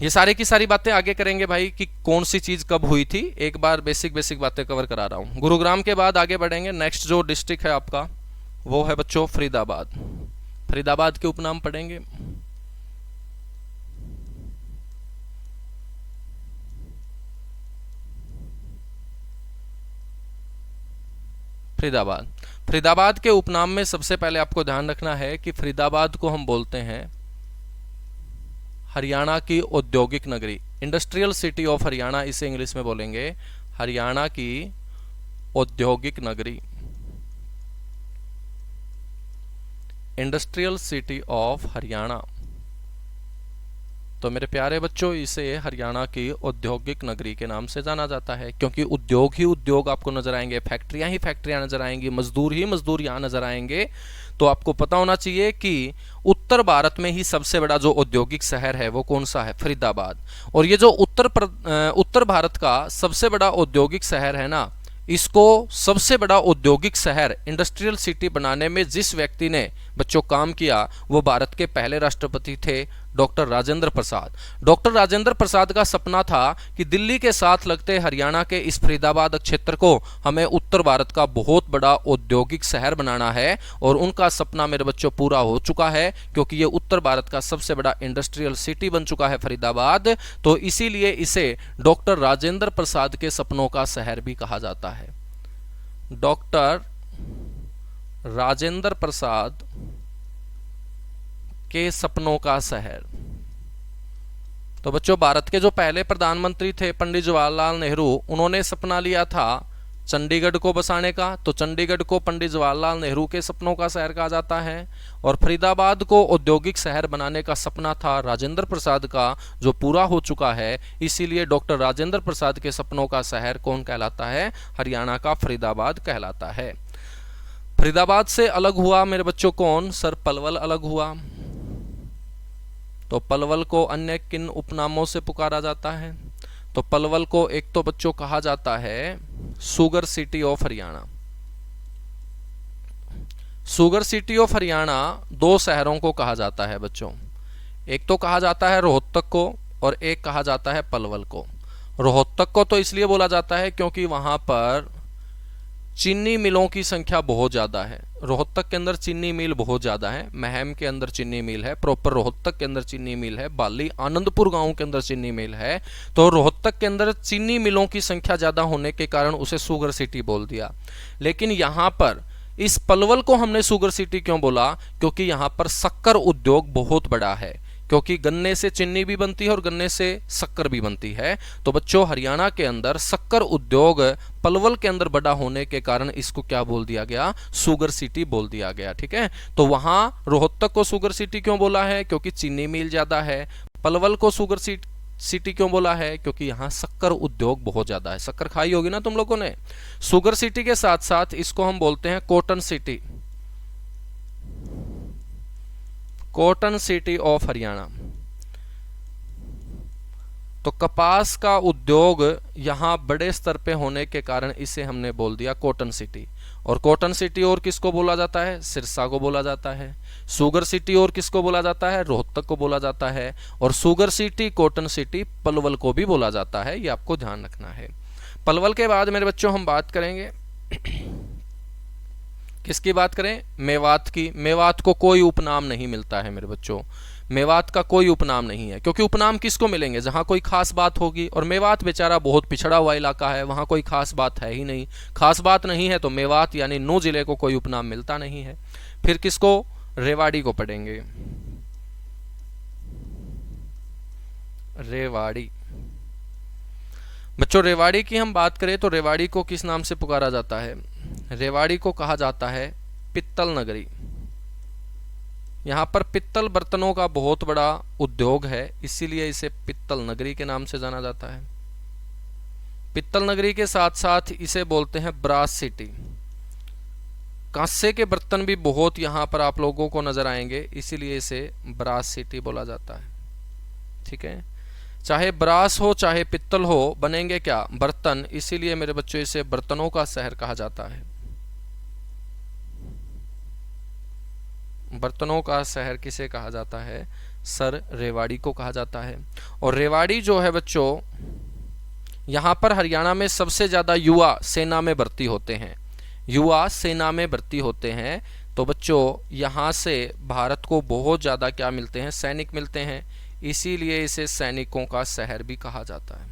ये सारी की सारी बातें आगे करेंगे भाई कि कौन सी चीज कब हुई थी। एक बार बेसिक बातें कवर करा रहा हूं। गुरुग्राम के बाद आगे बढ़ेंगे। नेक्स्ट जो डिस्ट्रिक्ट है आपका वो है बच्चों फरीदाबाद। फरीदाबाद के उपनाम पढ़ेंगे। फरीदाबाद। फरीदाबाद के उपनाम में सबसे पहले आपको ध्यान रखना है कि फरीदाबाद को हम बोलते हैं हरियाणा की औद्योगिक नगरी, इंडस्ट्रियल सिटी ऑफ हरियाणा, इसे इंग्लिश में बोलेंगे हरियाणा की औद्योगिक नगरी, इंडस्ट्रियल सिटी ऑफ हरियाणा। तो मेरे प्यारे बच्चों इसे हरियाणा की औद्योगिक नगरी के नाम से जाना जाता है, क्योंकि उद्योग ही उद्योग आपको नजर आएंगे, फैक्ट्रियां ही फैक्ट्रियां नजर आएंगी, मजदूर ही मजदूर यहां नजर आएंगे। तो आपको पता होना चाहिए कि उत्तर भारत में ही सबसे बड़ा जो औद्योगिक शहर है वो कौन सा है? फरीदाबाद। और ये जो उत्तर भारत का सबसे बड़ा औद्योगिक शहर है ना, इसको सबसे बड़ा औद्योगिक शहर इंडस्ट्रियल सिटी बनाने में जिस व्यक्ति ने बच्चों काम किया वो भारत के पहले राष्ट्रपति थे डॉक्टर राजेंद्र प्रसाद। डॉक्टर राजेंद्र प्रसाद का सपना था कि दिल्ली के साथ लगते हरियाणा के इस फरीदाबाद क्षेत्र को हमें उत्तर भारत का बहुत बड़ा औद्योगिक शहर बनाना है, और उनका सपना मेरे बच्चों पूरा हो चुका है, क्योंकि ये उत्तर भारत का सबसे बड़ा इंडस्ट्रियल सिटी बन चुका है फरीदाबाद। तो इसीलिए इसे डॉक्टर राजेंद्र प्रसाद के सपनों का शहर भी कहा जाता है। डॉक्टर राजेंद्र प्रसाद के सपनों का शहर। तो बच्चों भारत के जो पहले प्रधानमंत्री थे पंडित जवाहरलाल नेहरू, उन्होंने सपना लिया था चंडीगढ़ को बसाने का, तो चंडीगढ़ को पंडित जवाहरलाल नेहरू के सपनों का शहर कहा जाता है। और फरीदाबाद को औद्योगिक शहर बनाने का सपना था राजेंद्र प्रसाद का, जो पूरा हो चुका है। इसीलिए डॉक्टर राजेंद्र प्रसाद के सपनों का शहर कौन कहलाता है? हरियाणा का फरीदाबाद कहलाता है। फरीदाबाद से अलग हुआ मेरे बच्चों कौन? सर पलवल अलग हुआ। तो पलवल को अन्य किन उपनामों से पुकारा जाता है? तो पलवल को एक तो बच्चों कहा जाता है sugar city of Haryana. Sugar city of Haryana दो शहरों को कहा जाता है बच्चों, एक तो कहा जाता है रोहतक को और एक कहा जाता है पलवल को। रोहतक को तो इसलिए बोला जाता है क्योंकि वहां पर चीनी मिलों की संख्या बहुत ज्यादा है। रोहतक के अंदर चीनी मिल बहुत ज्यादा है, महम के अंदर चीनी मिल है, प्रॉपर रोहतक के अंदर चीनी मिल है, बाली आनंदपुर गांव के अंदर चीनी मिल है। तो रोहतक के अंदर चीनी मिलों की संख्या ज्यादा होने के कारण उसे शुगर सिटी बोल दिया। लेकिन यहाँ पर इस पलवल को हमने शुगर सिटी क्यों बोला? क्योंकि यहाँ पर शक्कर उद्योग बहुत बड़ा है, क्योंकि गन्ने से चीनी भी बनती है और गन्ने से शक्कर भी बनती है। तो बच्चों हरियाणा के अंदर शक्कर उद्योग पलवल के अंदर बड़ा होने के कारण इसको क्या बोल दिया गया, शुगर सिटी बोल दिया गया। ठीक है, तो वहां रोहतक को शुगर सिटी क्यों बोला है, क्योंकि चीनी मिल ज्यादा है। पलवल को शुगर सिटी क्यों बोला है, क्योंकि यहाँ शक्कर उद्योग बहुत ज्यादा है। शक्कर खाई होगी ना तुम लोगों ने। शुगर सिटी के साथ साथ इसको हम बोलते हैं cotton city, cotton city of Haryana. तो कपास का उद्योग यहां बड़े स्तर पे होने के कारण इसे हमने बोल दिया कॉटन सिटी। और कॉटन सिटी और किसको बोला जाता है, सिरसा को बोला जाता है। शुगर सिटी और किसको बोला जाता है, रोहतक को बोला जाता है। और sugar city, cotton city Palwal को भी बोला जाता है, ये आपको ध्यान रखना है। पलवल के बाद मेरे बच्चों हम बात करेंगे किसकी बात करें, मेवात की। मेवात को कोई उपनाम नहीं मिलता है मेरे बच्चों, मेवात का कोई उपनाम नहीं है, क्योंकि उपनाम किसको मिलेंगे, जहां कोई खास बात होगी। और मेवात बेचारा बहुत पिछड़ा हुआ इलाका है, वहां कोई खास बात है ही नहीं। खास बात नहीं है तो मेवात यानी नू जिले को कोई उपनाम मिलता नहीं है। फिर किसको, रेवाड़ी को पढ़ेंगे। रेवाड़ी बच्चों, रेवाड़ी की हम बात करें तो रेवाड़ी को किस नाम से पुकारा जाता है, रेवाड़ी को कहा जाता है पित्तल नगरी। यहाँ पर पित्तल बर्तनों का बहुत बड़ा उद्योग है, इसीलिए इसे पित्तल नगरी के नाम से जाना जाता है। पित्तल नगरी के साथ साथ इसे बोलते हैं ब्रास सिटी। कांसे के बर्तन भी बहुत यहाँ पर आप लोगों को नजर आएंगे, इसीलिए इसे ब्रास सिटी बोला जाता है। ठीक है, चाहे ब्रास हो चाहे पित्तल हो, बनेंगे क्या, बर्तन, इसीलिए मेरे बच्चों इसे बर्तनों का शहर कहा जाता है। बर्तनों का शहर किसे कहा जाता है, सर रेवाड़ी को कहा जाता है। और रेवाड़ी जो है बच्चों, यहां पर हरियाणा में सबसे ज्यादा युवा सेना में भर्ती होते हैं, युवा सेना में भर्ती होते हैं। तो बच्चों यहां से भारत को बहुत ज्यादा क्या मिलते हैं, सैनिक मिलते हैं, इसीलिए इसे सैनिकों का शहर भी कहा जाता है।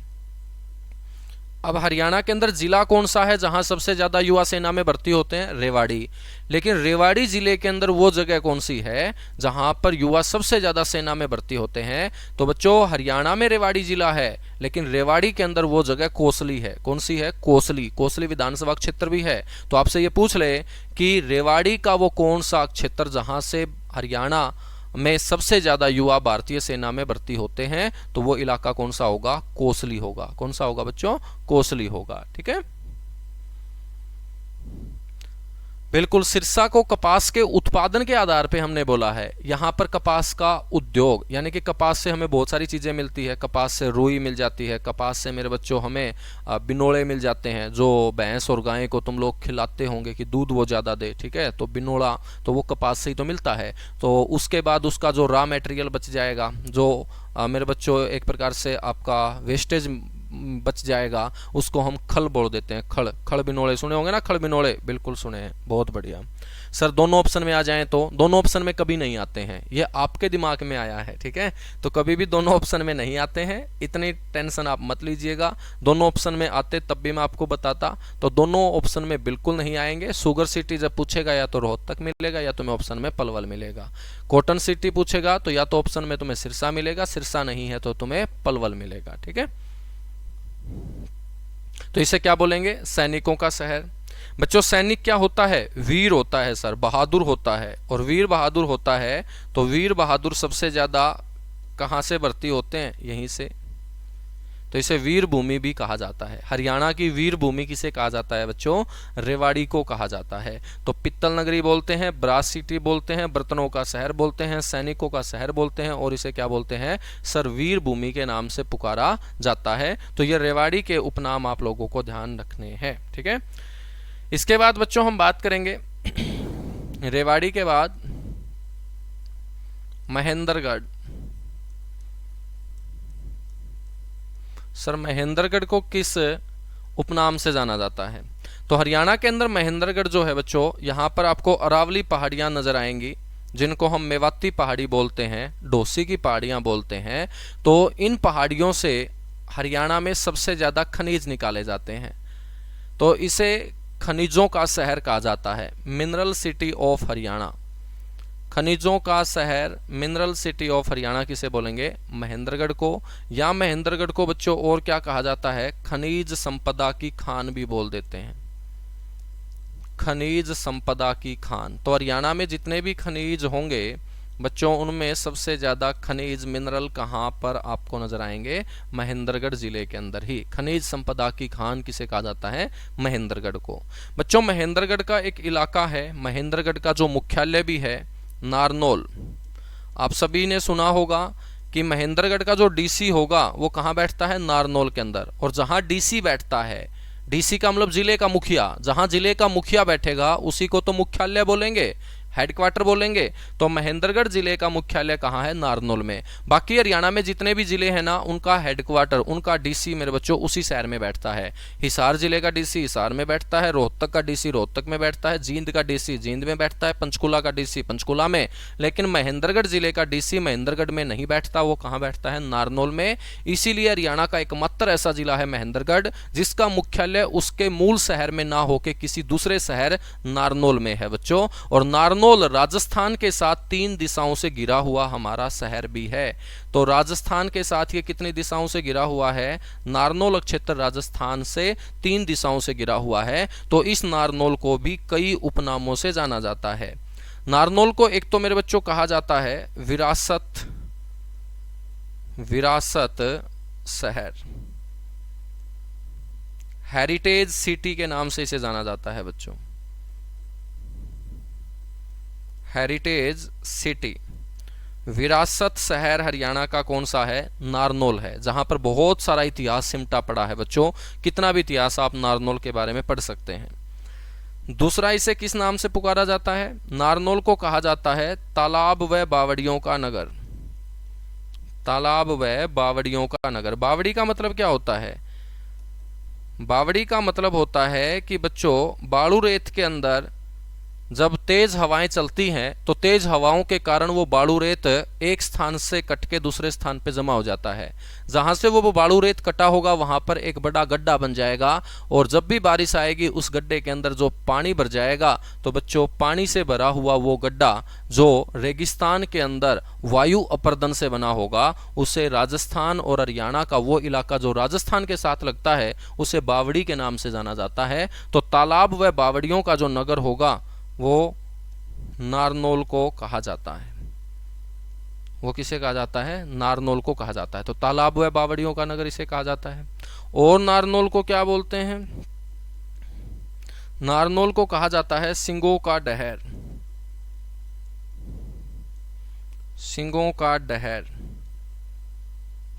अब हरियाणा के अंदर जिला कौन सा है जहां सबसे ज्यादा युवा सेना में भर्ती होते हैं, रेवाड़ी। लेकिन रेवाड़ी जिले के अंदर वो जगह कौन सी है जहां पर युवा सबसे ज्यादा सेना में भर्ती होते हैं, तो बच्चों हरियाणा में रेवाड़ी जिला है, लेकिन रेवाड़ी के अंदर वो जगह कोसली है। कौन सी है, कोसली। कोसली विधानसभा क्षेत्र भी है। तो आपसे ये पूछ ले कि रेवाड़ी का वो कौन सा क्षेत्र जहां से हरियाणा में सबसे ज्यादा युवा भारतीय सेना में भर्ती होते हैं, तो वो इलाका कौन सा होगा, कोसली होगा। कौन सा होगा बच्चों, कोसली होगा। ठीक है, बिल्कुल। सिरसा को कपास के उत्पादन के आधार पे हमने बोला है। यहाँ पर कपास का उद्योग यानी कि कपास से हमें बहुत सारी चीजें मिलती है। कपास से रुई मिल जाती है, कपास से मेरे बच्चों हमें बिनोड़े मिल जाते हैं, जो भैंस और गाय को तुम लोग खिलाते होंगे कि दूध वो ज्यादा दे। ठीक है, तो बिनोड़ा तो वो कपास से ही तो मिलता है। तो उसके बाद उसका जो रॉ मटेरियल बच जाएगा, जो मेरे बच्चों एक प्रकार से आपका वेस्टेज बच जाएगा, उसको हम खल बोल देते हैं। खड़, खड़ बिनोड़े सुने होंगे ना, खड़ बिनोड़े, बिल्कुल सुने हैं, बहुत बढ़िया। सर दोनों ऑप्शन में आ जाएं तो, दोनों ऑप्शन में कभी नहीं आते हैं, ये आपके दिमाग में आया है। ठीक है, तो कभी भी दोनों ऑप्शन में नहीं आते हैं, इतनी टेंशन आप मत लीजिएगा। दोनों ऑप्शन में आते तब भी मैं आपको बताता, तो दोनों ऑप्शन में बिल्कुल नहीं आएंगे। शुगर सिटी जब पूछेगा या तो रोहतक मिलेगा या तुम्हें ऑप्शन में पलवल मिलेगा। कॉटन सिटी पूछेगा तो या तो ऑप्शन में तुम्हें सिरसा मिलेगा, सिरसा नहीं है तो तुम्हें पलवल मिलेगा। ठीक है, तो इसे क्या बोलेंगे, सैनिकों का शहर। बच्चों सैनिक क्या होता है, वीर होता है सर, बहादुर होता है। और वीर बहादुर होता है तो वीर बहादुर सबसे ज्यादा कहां से भर्ती होते हैं, यहीं से। तो इसे वीर भूमि भी कहा जाता है। हरियाणा की वीर भूमि किसे कहा जाता है बच्चों, रेवाड़ी को कहा जाता है। तो पित्तल नगरी बोलते हैं, ब्रास सिटी बोलते हैं, बर्तनों का शहर बोलते हैं, सैनिकों का शहर बोलते हैं, और इसे क्या बोलते हैं सर, वीर भूमि के नाम से पुकारा जाता है। तो ये रेवाड़ी के उपनाम आप लोगों को ध्यान रखने हैं। ठीक है, इसके बाद बच्चों हम बात करेंगे रेवाड़ी के बाद महेंद्रगढ़। सर महेंद्रगढ़ को किस उपनाम से जाना जाता है, तो हरियाणा के अंदर महेंद्रगढ़ जो है बच्चों, यहाँ पर आपको अरावली पहाड़ियां नजर आएंगी, जिनको हम मेवाती पहाड़ी बोलते हैं, डोसी की पहाड़ियां बोलते हैं। तो इन पहाड़ियों से हरियाणा में सबसे ज्यादा खनिज निकाले जाते हैं, तो इसे खनिजों का शहर कहा जाता है, मिनरल सिटी ऑफ हरियाणा। खनिजों का शहर मिनरल सिटी ऑफ हरियाणा किसे बोलेंगे? महेंद्रगढ़ को। या महेंद्रगढ़ को बच्चों और क्या कहा जाता है? खनिज संपदा की खान भी बोल देते हैं, खनिज संपदा की खान। तो हरियाणा में जितने भी खनिज होंगे बच्चों, उनमें सबसे ज्यादा खनिज मिनरल कहाँ पर आपको नजर आएंगे? महेंद्रगढ़ जिले के अंदर ही। खनिज संपदा की खान किसे कहा जाता है? महेंद्रगढ़ को। बच्चों महेंद्रगढ़ का एक इलाका है, महेंद्रगढ़ का जो मुख्यालय भी है नारनौल। आप सभी ने सुना होगा कि महेंद्रगढ़ का जो डीसी होगा वो कहाँ बैठता है? नारनौल के अंदर। और जहां डीसी बैठता है, डीसी का मतलब जिले का मुखिया, जहां जिले का मुखिया बैठेगा उसी को तो मुख्यालय बोलेंगे, हेडक्वार्टर बोलेंगे। तो महेंद्रगढ़ जिले का मुख्यालय कहाँ है? नारनौल में। बाकी हरियाणा में जितने भी जिले हैं ना, उनका हेडक्वार्टर, उनका डीसी मेरे बच्चों उसी शहर में बैठता है। हिसार जिले का डीसी हिसार में बैठता है, रोहतक का डीसी रोहतक में बैठता है, जींद का डीसी जींद में बैठता है, पंचकुला का डीसी पंचकुला में। लेकिन महेंद्रगढ़ जिले का डीसी महेंद्रगढ़ में नहीं बैठता, वो कहाँ बैठता है? नारनौल में। इसीलिए हरियाणा का एकमात्र ऐसा जिला है महेंद्रगढ़ जिसका मुख्यालय उसके मूल शहर में ना होके किसी दूसरे शहर नारनौल में है बच्चों। और नारनौल राजस्थान के साथ 3 दिशाओं से घिरा हुआ हमारा शहर भी है। तो राजस्थान के साथ ये कितनी दिशाओं से घिरा हुआ है? नारनौल क्षेत्र राजस्थान से 3 दिशाओं से घिरा हुआ है। तो इस नारनौल को भी कई उपनामों से जाना जाता है। नारनौल को एक तो मेरे बच्चों कहा जाता है विरासत शहर, हेरिटेज सिटी के नाम से इसे जाना जाता है बच्चों, हेरिटेज सिटी। विरासत शहर हरियाणा का कौन सा है? नारनौल है, जहां पर बहुत सारा इतिहास सिमटा पड़ा है बच्चों। कितना भी इतिहास आप नारनौल के बारे में पढ़ सकते हैं। दूसरा, इसे किस नाम से पुकारा जाता है? नारनौल को कहा जाता है तालाब व बावड़ियों का नगर, तालाब व बावड़ियों का नगर। बावड़ी का मतलब क्या होता है? बावड़ी का मतलब होता है कि बच्चों बालू रेत के अंदर जब तेज हवाएं चलती हैं तो तेज हवाओं के कारण वो बालू रेत एक स्थान से कट के दूसरे स्थान पे जमा हो जाता है। जहां से वो बालू रेत कटा होगा वहां पर एक बड़ा गड्ढा बन जाएगा, और जब भी बारिश आएगी उस गड्ढे के अंदर जो पानी भर जाएगा, तो बच्चों पानी से भरा हुआ वो गड्ढा जो रेगिस्तान के अंदर वायु अपर्दन से बना होगा, उसे राजस्थान और हरियाणा का वो इलाका जो राजस्थान के साथ लगता है उसे बावड़ी के नाम से जाना जाता है। तो तालाब व बावड़ियों का जो नगर होगा वो नारनौल को कहा जाता है। वो किसे कहा जाता है? नारनौल को कहा जाता है। तो तालाब व बावड़ियों का नगर इसे कहा जाता है। और नारनौल को क्या बोलते हैं? नारनौल को कहा जाता है सिंगों का डहर, सिंगों का डहर।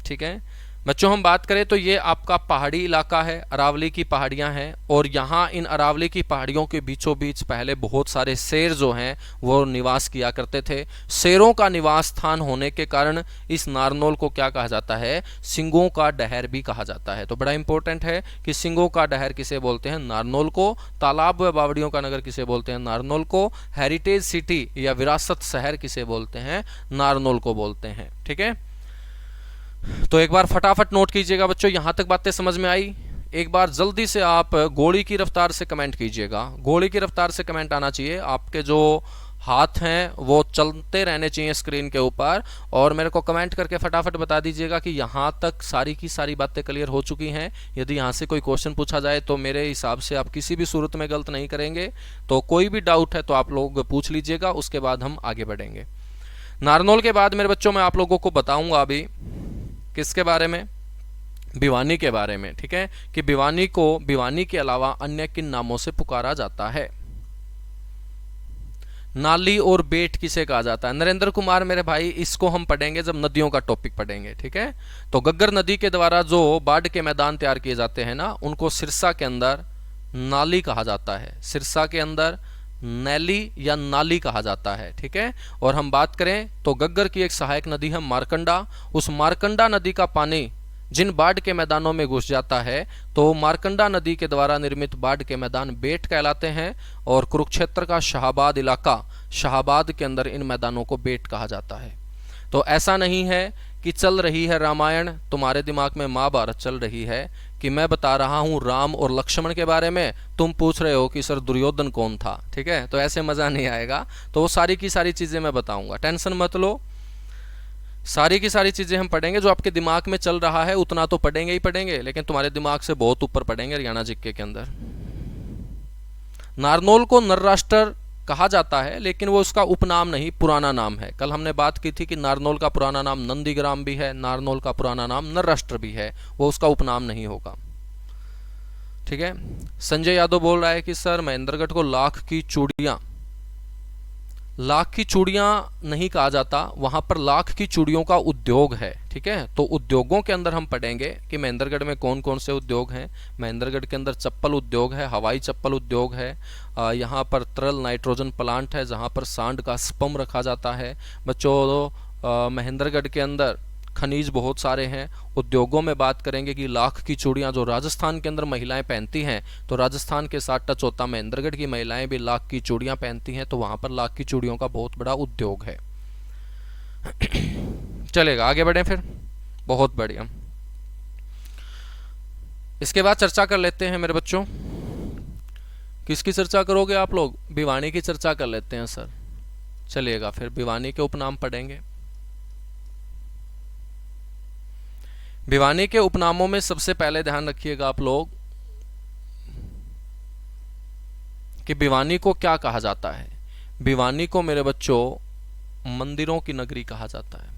ठीक है बच्चों, हम बात करें तो ये आपका पहाड़ी इलाका है, अरावली की पहाड़ियां हैं, और यहाँ इन अरावली की पहाड़ियों के बीचों बीच पहले बहुत सारे शेर जो हैं वो निवास किया करते थे। शेरों का निवास स्थान होने के कारण इस नारनौल को क्या कहा जाता है? सिंगों का डहर भी कहा जाता है। तो बड़ा इंपॉर्टेंट है कि सिंगों का डहर किसे बोलते हैं? नारनौल को। तालाब व बावड़ियों का नगर किसे बोलते हैं? नारनौल को। हेरिटेज सिटी या विरासत शहर किसे बोलते हैं? नारनौल को बोलते हैं। ठीक है, तो एक बार फटाफट नोट कीजिएगा बच्चों, यहां तक बातें समझ में आई? एक बार जल्दी से आप घोड़ी की रफ्तार से कमेंट कीजिएगा। घोड़ी की रफ्तार से कमेंट आना चाहिए, आपके जो हाथ हैं वो चलते रहने चाहिए स्क्रीन के ऊपर, और मेरे को कमेंट करके फटाफट बता दीजिएगा कि यहाँ तक सारी की सारी बातें क्लियर हो चुकी हैं। यदि यहाँ से कोई क्वेश्चन पूछा जाए तो मेरे हिसाब से आप किसी भी सूरत में गलत नहीं करेंगे। तो कोई भी डाउट है तो आप लोग पूछ लीजिएगा, उसके बाद हम आगे बढ़ेंगे। नारनौल के बाद मेरे बच्चों मैं आप लोगों को बताऊंगा अभी किसके बारे में? भिवानी के बारे में। ठीक है, कि भिवानी को भिवानी के अलावा अन्य किन नामों से पुकारा जाता है? नाली और बेट किसे कहा जाता है? नरेंद्र कुमार मेरे भाई, इसको हम पढ़ेंगे जब नदियों का टॉपिक पढ़ेंगे। ठीक है, तो गग्गर नदी के द्वारा जो बाढ़ के मैदान तैयार किए जाते हैं ना, उनको सिरसा के अंदर नाली कहा जाता है, सिरसा के अंदर नैली या नाली कहा जाता है। ठीक है, और हम बात करें तो गग्गर की एक सहायक नदी है मारकंडा। उस मारकंडा नदी का पानी जिन बाढ़ के मैदानों में घुस जाता है तो मारकंडा नदी के द्वारा निर्मित बाढ़ के मैदान बेट कहलाते हैं, और कुरुक्षेत्र का शाहबाद इलाका, शाहबाद के अंदर इन मैदानों को बेट कहा जाता है। तो ऐसा नहीं है कि चल रही है रामायण, तुम्हारे दिमाग में महाभारत चल रही है, कि मैं बता रहा हूँ राम और लक्ष्मण के बारे में, तुम पूछ रहे हो कि सर दुर्योधन कौन था। ठीक है, तो ऐसे मज़ा नहीं आएगा। तो वो सारी की सारी चीज़ें मैं बताऊंगा, टेंशन मत लो। सारी की सारी चीज़ें हम पढ़ेंगे, जो आपके दिमाग में चल रहा है उतना तो पढ़ेंगे ही पढ़ेंगे, लेकिन तुम्हारे दिमाग से बहुत ऊपर पढ़ेंगे हरियाणा जीके के अंदर। नारनौल को नर राष्ट्र कहा जाता है, लेकिन वो उसका उपनाम नहीं, पुराना नाम है। कल हमने बात की थी कि नारनौल का पुराना नाम नंदीग्राम भी है, नारनौल का पुराना नाम नर राष्ट्र भी है, वो उसका उपनाम नहीं होगा। ठीक है। संजय यादव बोल रहा है कि सर महेंद्रगढ़ को लाख की चूड़ियां नहीं कहा जाता, वहां पर लाख की चूड़ियों का उद्योग है। ठीक है, तो उद्योगों के अंदर हम पढ़ेंगे कि महेंद्रगढ़ में कौन कौन से उद्योग हैं। महेंद्रगढ़ के अंदर चप्पल उद्योग है, हवाई चप्पल उद्योग है, यहाँ पर तरल नाइट्रोजन प्लांट है जहाँ पर सांड का स्पम रखा जाता है। बच्चों महेंद्रगढ़ के अंदर खनिज बहुत सारे हैं। उद्योगों में बात करेंगे कि लाख की चूड़ियां जो राजस्थान के अंदर महिलाएं पहनती हैं, तो राजस्थान के साथ टच होता महेंद्रगढ़ की महिलाएं भी लाख की चूड़ियां पहनती हैं, तो वहां पर लाख की चूड़ियों का बहुत बड़ा उद्योग है। चलेगा, आगे बढ़े फिर। बहुत बढ़िया। इसके बाद चर्चा कर लेते हैं मेरे बच्चों। किसकी चर्चा करोगे आप लोग? भिवानी की चर्चा कर लेते हैं सर। चलिएगा, फिर भिवानी के उपनाम पढ़ेंगे। भिवानी के उपनामों में सबसे पहले ध्यान रखिएगा आप लोग कि भिवानी को क्या कहा जाता है। भिवानी को मेरे बच्चों मंदिरों की नगरी कहा जाता है।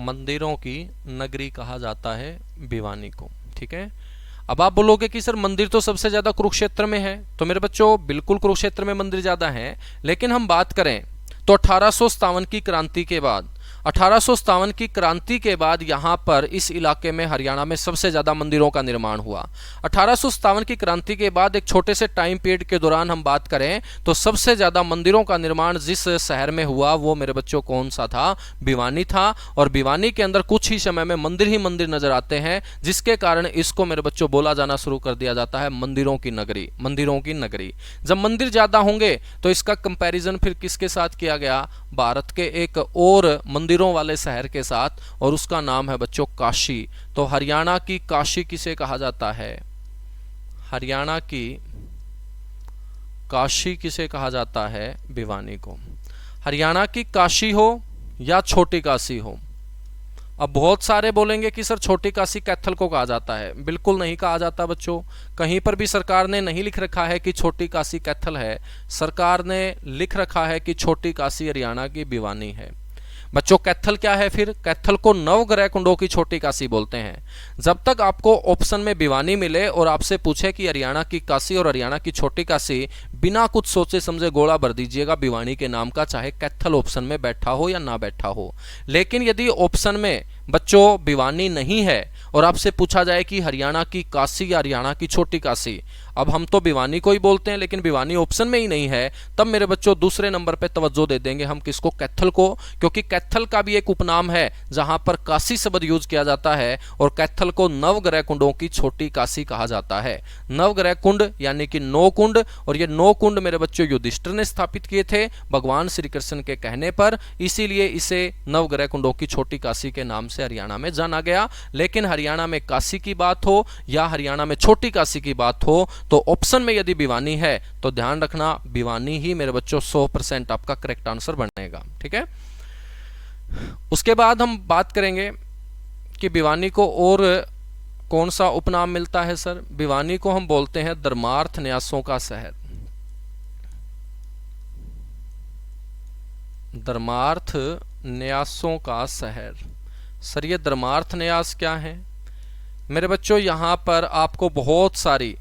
मंदिरों की नगरी कहा जाता है भिवानी को। ठीक है। अब आप बोलोगे कि सर मंदिर तो सबसे ज्यादा कुरुक्षेत्र में है, तो मेरे बच्चों बिल्कुल कुरुक्षेत्र में मंदिर ज्यादा हैं, लेकिन हम बात करें तो 1857 की क्रांति के बाद 1857 की क्रांति के बाद यहां पर इस इलाके में हरियाणा में सबसे ज्यादा मंदिरों का निर्माण हुआ। 1857 की क्रांति के बाद एक छोटे से टाइम पीरियड के दौरान हम बात करें तो सबसे ज्यादा मंदिरों का निर्माण जिस शहर में हुआ वो मेरे बच्चों कौन सा था? भिवानी था। और भिवानी के अंदर कुछ ही समय में मंदिर ही मंदिर नजर आते हैं, जिसके कारण इसको मेरे बच्चों बोला जाना शुरू कर दिया जाता है मंदिरों की नगरी। मंदिरों की नगरी। जब मंदिर ज्यादा होंगे तो इसका कंपैरिजन फिर किसके साथ किया गया? भारत के एक और मंदिरों वाले शहर के साथ, और उसका नाम है बच्चों काशी। तो हरियाणा की काशी किसे कहा जाता है? हरियाणा की काशी किसे कहा जाता है? भिवानी को। हरियाणा की काशी हो या छोटी काशी हो। अब बहुत सारे बोलेंगे कि सर छोटी काशी कैथल को कहा जाता है। बिल्कुल नहीं कहा जाता बच्चों, कहीं पर भी सरकार ने नहीं लिख रखा है कि छोटी काशी कैथल है। सरकार ने लिख रखा है कि छोटी काशी हरियाणा की भिवानी है। बच्चों कैथल क्या है फिर? कैथल को नवग्रह कुंडों की छोटी काशी बोलते हैं। जब तक आपको ऑप्शन में भिवानी मिले और आपसे पूछे कि हरियाणा की काशी और हरियाणा की छोटी काशी, बिना कुछ सोचे समझे गोला भर दीजिएगा भिवानी के नाम का, चाहे कैथल ऑप्शन में बैठा हो या ना बैठा हो। लेकिन यदि ऑप्शन में बच्चों भिवानी नहीं है और आपसे पूछा जाए कि हरियाणा की काशी या हरियाणा की छोटी काशी, अब हम तो भिवानी को ही बोलते हैं लेकिन भिवानी ऑप्शन में ही नहीं है, तब मेरे बच्चों दूसरे नंबर पे तवज्जो दे देंगे हम किसको? कैथल को। क्योंकि कैथल का भी एक उपनाम है जहां पर काशी शब्द यूज किया जाता है, और कैथल को नवग्रह कुंडों की छोटी काशी कहा जाता है। नवग्रह कुंड यानी कि 9 कुंड, और ये 9 कुंड मेरे बच्चों युधिष्ठिर ने स्थापित किए थे भगवान श्री कृष्ण के कहने पर, इसीलिए इसे नवग्रह कुंडों की छोटी काशी के नाम से हरियाणा में जाना गया। लेकिन हरियाणा में काशी की बात हो या हरियाणा में छोटी काशी की बात हो, तो ऑप्शन में यदि भिवानी है तो ध्यान रखना भिवानी ही मेरे बच्चों 100% आपका करेक्ट आंसर बनेगा। ठीक है। उसके बाद हम बात करेंगे कि भिवानी को और कौन सा उपनाम मिलता है सर? भिवानी को हम बोलते हैं धर्मार्थ न्यासों का शहर। धर्मार्थ न्यासों का शहर। सर ये धर्मार्थ न्यास क्या है? मेरे बच्चों यहां पर आपको बहुत सारी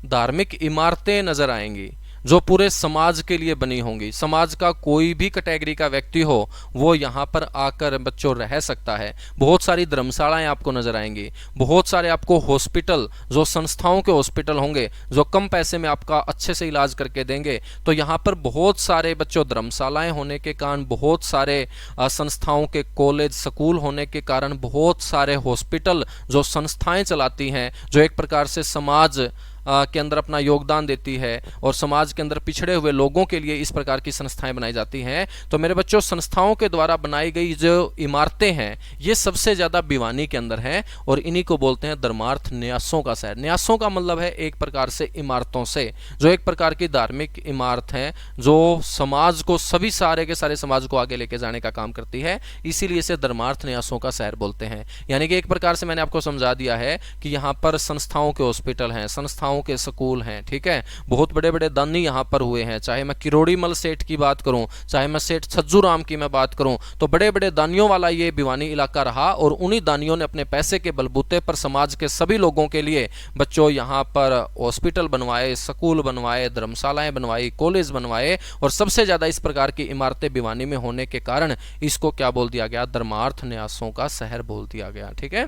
धार्मिक इमारतें नजर आएंगी जो पूरे समाज के लिए बनी होंगी। समाज का कोई भी कैटेगरी का व्यक्ति हो वो यहाँ पर आकर बच्चों रह सकता है। बहुत सारी धर्मशालाएं आपको नजर आएंगी, बहुत सारे आपको हॉस्पिटल, जो संस्थाओं के हॉस्पिटल होंगे जो कम पैसे में आपका अच्छे से इलाज करके देंगे। तो यहाँ पर बहुत सारे बच्चों धर्मशालाएं होने के कारण, बहुत सारे संस्थाओं के कॉलेज स्कूल होने के कारण, बहुत सारे हॉस्पिटल जो संस्थाएं चलाती हैं, जो एक प्रकार से समाज के अंदर अपना योगदान देती है और समाज के अंदर पिछड़े हुए लोगों के लिए इस प्रकार की संस्थाएं बनाई जाती हैं। तो मेरे बच्चों, संस्थाओं के द्वारा बनाई गई जो इमारतें हैं ये सबसे ज़्यादा भिवानी के अंदर हैं और इन्हीं को बोलते हैं धर्मार्थ न्यासों का शहर। न्यासों का मतलब है एक प्रकार से इमारतों से, जो एक प्रकार की धार्मिक इमारत है जो समाज को, सभी सारे के सारे समाज को आगे लेके जाने का काम करती है, इसीलिए इसे धर्मार्थ न्यासों का शहर बोलते हैं। यानी कि एक प्रकार से मैंने आपको समझा दिया है कि यहाँ पर संस्थाओं के हॉस्पिटल हैं, संस्थाओं के स्कूल हैं, ठीक है, बहुत बड़े बड़े दानी यहाँ पर हुए हैं। चाहे मैं किरोड़ीमल सेठ की बात करूँ, चाहे मैं सेठ छज्जू राम की मैं बात करूँ, तो बड़े बड़े दानियों वाला ये भिवानी इलाका रहा और उन्हीं दानियों ने अपने पैसे के बलबूते पर समाज के सभी लोगों के लिए बच्चों यहाँ पर हॉस्पिटल बनवाए, स्कूल बनवाए, धर्मशालाएं बनवाई, कॉलेज बनवाए और सबसे ज़्यादा इस प्रकार की इमारतें भिवानी में होने के कारण इसको क्या बोल दिया गया? धर्मार्थ न्यासों का शहर बोल दिया गया। ठीक है,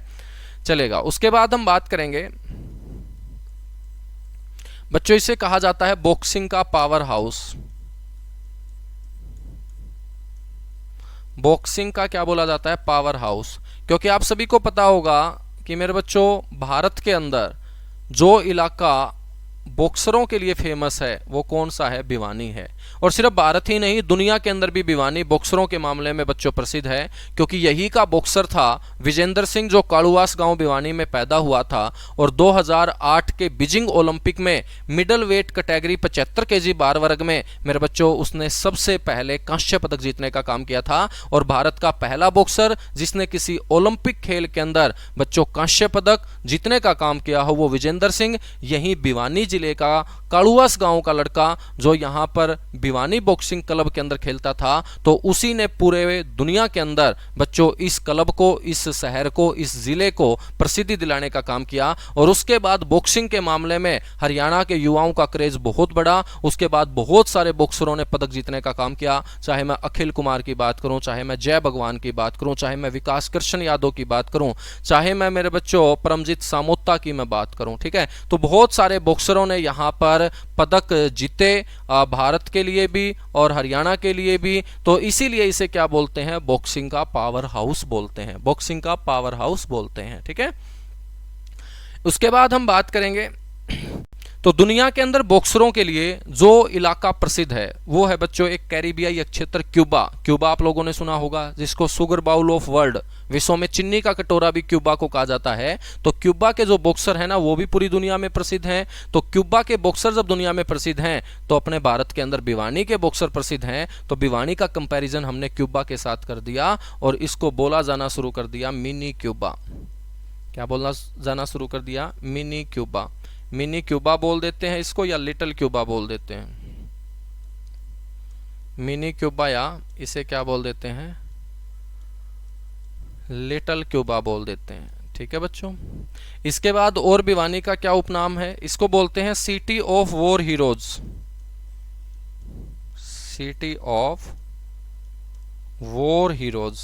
चलेगा। उसके बाद हम बात करेंगे बच्चों, इसे कहा जाता है बॉक्सिंग का पावर हाउस। बॉक्सिंग का क्या बोला जाता है? Power house. क्योंकि आप सभी को पता होगा कि मेरे बच्चों, भारत के अंदर जो इलाका बॉक्सरों के लिए फेमस है वो कौन सा है? भिवानी है। और सिर्फ भारत ही नहीं, दुनिया के अंदर भी भिवानी बॉक्सरों के मामले में बच्चों प्रसिद्ध है, क्योंकि यही का बॉक्सर था विजेंद्र सिंह, जो कालुवास गांव भिवानी में पैदा हुआ था और 2008 के बीजिंग ओलंपिक में मिडल वेट कैटेगरी 75 केजी बार वर्ग में मेरे बच्चों उसने सबसे पहले कांस्य पदक जीतने का काम किया था। और भारत का पहला बॉक्सर जिसने किसी ओलंपिक खेल के अंदर बच्चों कांस्य पदक जीतने का काम किया हो वो विजेंद्र सिंह, यही भिवानी जिले का कालुवास गांव का लड़का जो यहाँ पर भिवानी बॉक्सिंग क्लब के अंदर खेलता था, तो उसी ने पूरे दुनिया के अंदर बच्चों इस क्लब को, इस शहर को, इस जिले को प्रसिद्धि दिलाने का काम किया। और उसके बाद बॉक्सिंग के मामले में हरियाणा के युवाओं का क्रेज बहुत बढ़ा। उसके बाद बहुत सारे बॉक्सरों ने पदक जीतने का काम किया, चाहे मैं अखिल कुमार की बात करूं, चाहे मैं जय भगवान की बात करूं, चाहे मैं विकास कृष्ण यादव की बात करूं, चाहे मैं मेरे बच्चों परमजीत सामोता की मैं बात करूं। ठीक है, तो बहुत सारे बॉक्सरों ने यहाँ पर पदक जीते, भारत के लिए भी और हरियाणा के लिए भी। तो इसीलिए इसे क्या बोलते हैं? बॉक्सिंग का पावर हाउस बोलते हैं, बॉक्सिंग का पावर हाउस बोलते हैं। ठीक है, उसके बाद हम बात करेंगे तो दुनिया के अंदर बॉक्सरों के लिए जो इलाका प्रसिद्ध है वो है बच्चों एक कैरिबियाई क्षेत्र क्यूबा। क्यूबा आप लोगों ने सुना होगा, जिसको सुगर बाउल ऑफ वर्ल्ड, विश्व में चीनी का कटोरा भी क्यूबा को कहा जाता है। तो क्यूबा के जो बॉक्सर हैं ना वो भी पूरी दुनिया में प्रसिद्ध हैं। तो क्यूबा के बॉक्सर जब दुनिया में प्रसिद्ध हैं तो अपने भारत के अंदर भिवानी के बॉक्सर प्रसिद्ध हैं। तो भिवानी का कंपैरिजन हमने क्यूबा के साथ कर दिया और इसको बोला जाना शुरू कर दिया मिनी क्यूबा। क्या बोलना जाना शुरू कर दिया? Mini Cuba. मिनी क्यूबा बोल देते हैं इसको या लिटिल क्यूबा बोल देते हैं? मिनी क्यूबा या इसे क्या बोल देते हैं? लिटिल क्यूबा बोल देते हैं। ठीक है बच्चों, इसके बाद और भिवानी का क्या उपनाम है? इसको बोलते हैं city of war heroes. City of war heroes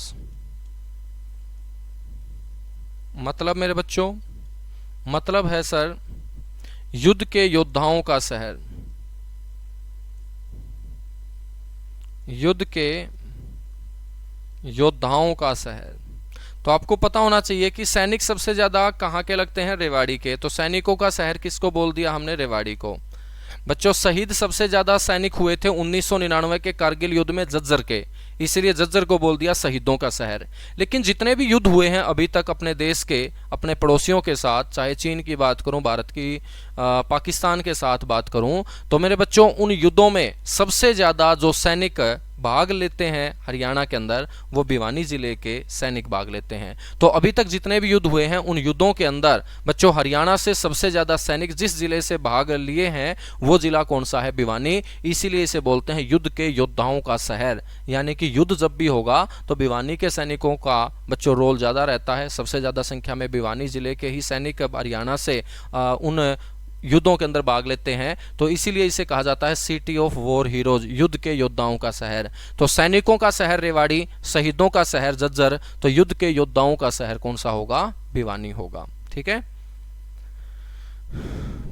मतलब मेरे बच्चों, मतलब है सर युद्ध के योद्धाओं का शहर। युद्ध के योद्धाओं का शहर। तो आपको पता होना चाहिए कि सैनिक सबसे ज्यादा कहाँ के लगते हैं? रेवाड़ी के। तो सैनिकों का शहर किसको बोल दिया हमने? रेवाड़ी को। बच्चों, शहीद सबसे ज्यादा सैनिक हुए थे 1999 के कारगिल युद्ध में झज्जर के, इसलिए झज्जर को बोल दिया शहीदों का शहर। लेकिन जितने भी युद्ध हुए हैं अभी तक अपने देश के, अपने पड़ोसियों के साथ, चाहे चीन की बात करूं, भारत की, पाकिस्तान के साथ बात करूं, तो मेरे बच्चों उन युद्धों में सबसे ज्यादा जो सैनिक भाग लेते हैं हरियाणा के अंदर वो भिवानी जिले के सैनिक भाग लेते हैं। तो अभी तक जितने भी युद्ध हुए हैं उन युद्धों के अंदर बच्चों हरियाणा से सबसे ज्यादा सैनिक जिस जिले से भाग लिए हैं वो जिला कौन सा है? भिवानी। इसीलिए इसे बोलते हैं युद्ध के योद्धाओं का शहर। यानी कि युद्ध जब भी होगा तो भिवानी के सैनिकों का बच्चों रोल ज्यादा रहता है। सबसे ज्यादा संख्या में भिवानी जिले के ही सैनिक हरियाणा से उन युद्धों के अंदर भाग लेते हैं। तो इसीलिए इसे कहा जाता है सिटी ऑफ वॉर हीरोज, युद्ध के योद्धाओं का शहर। तो सैनिकों का शहर रेवाड़ी, शहीदों का शहर झज्जर, तो युद्ध के योद्धाओं का शहर कौन सा होगा? भिवानी होगा। ठीक है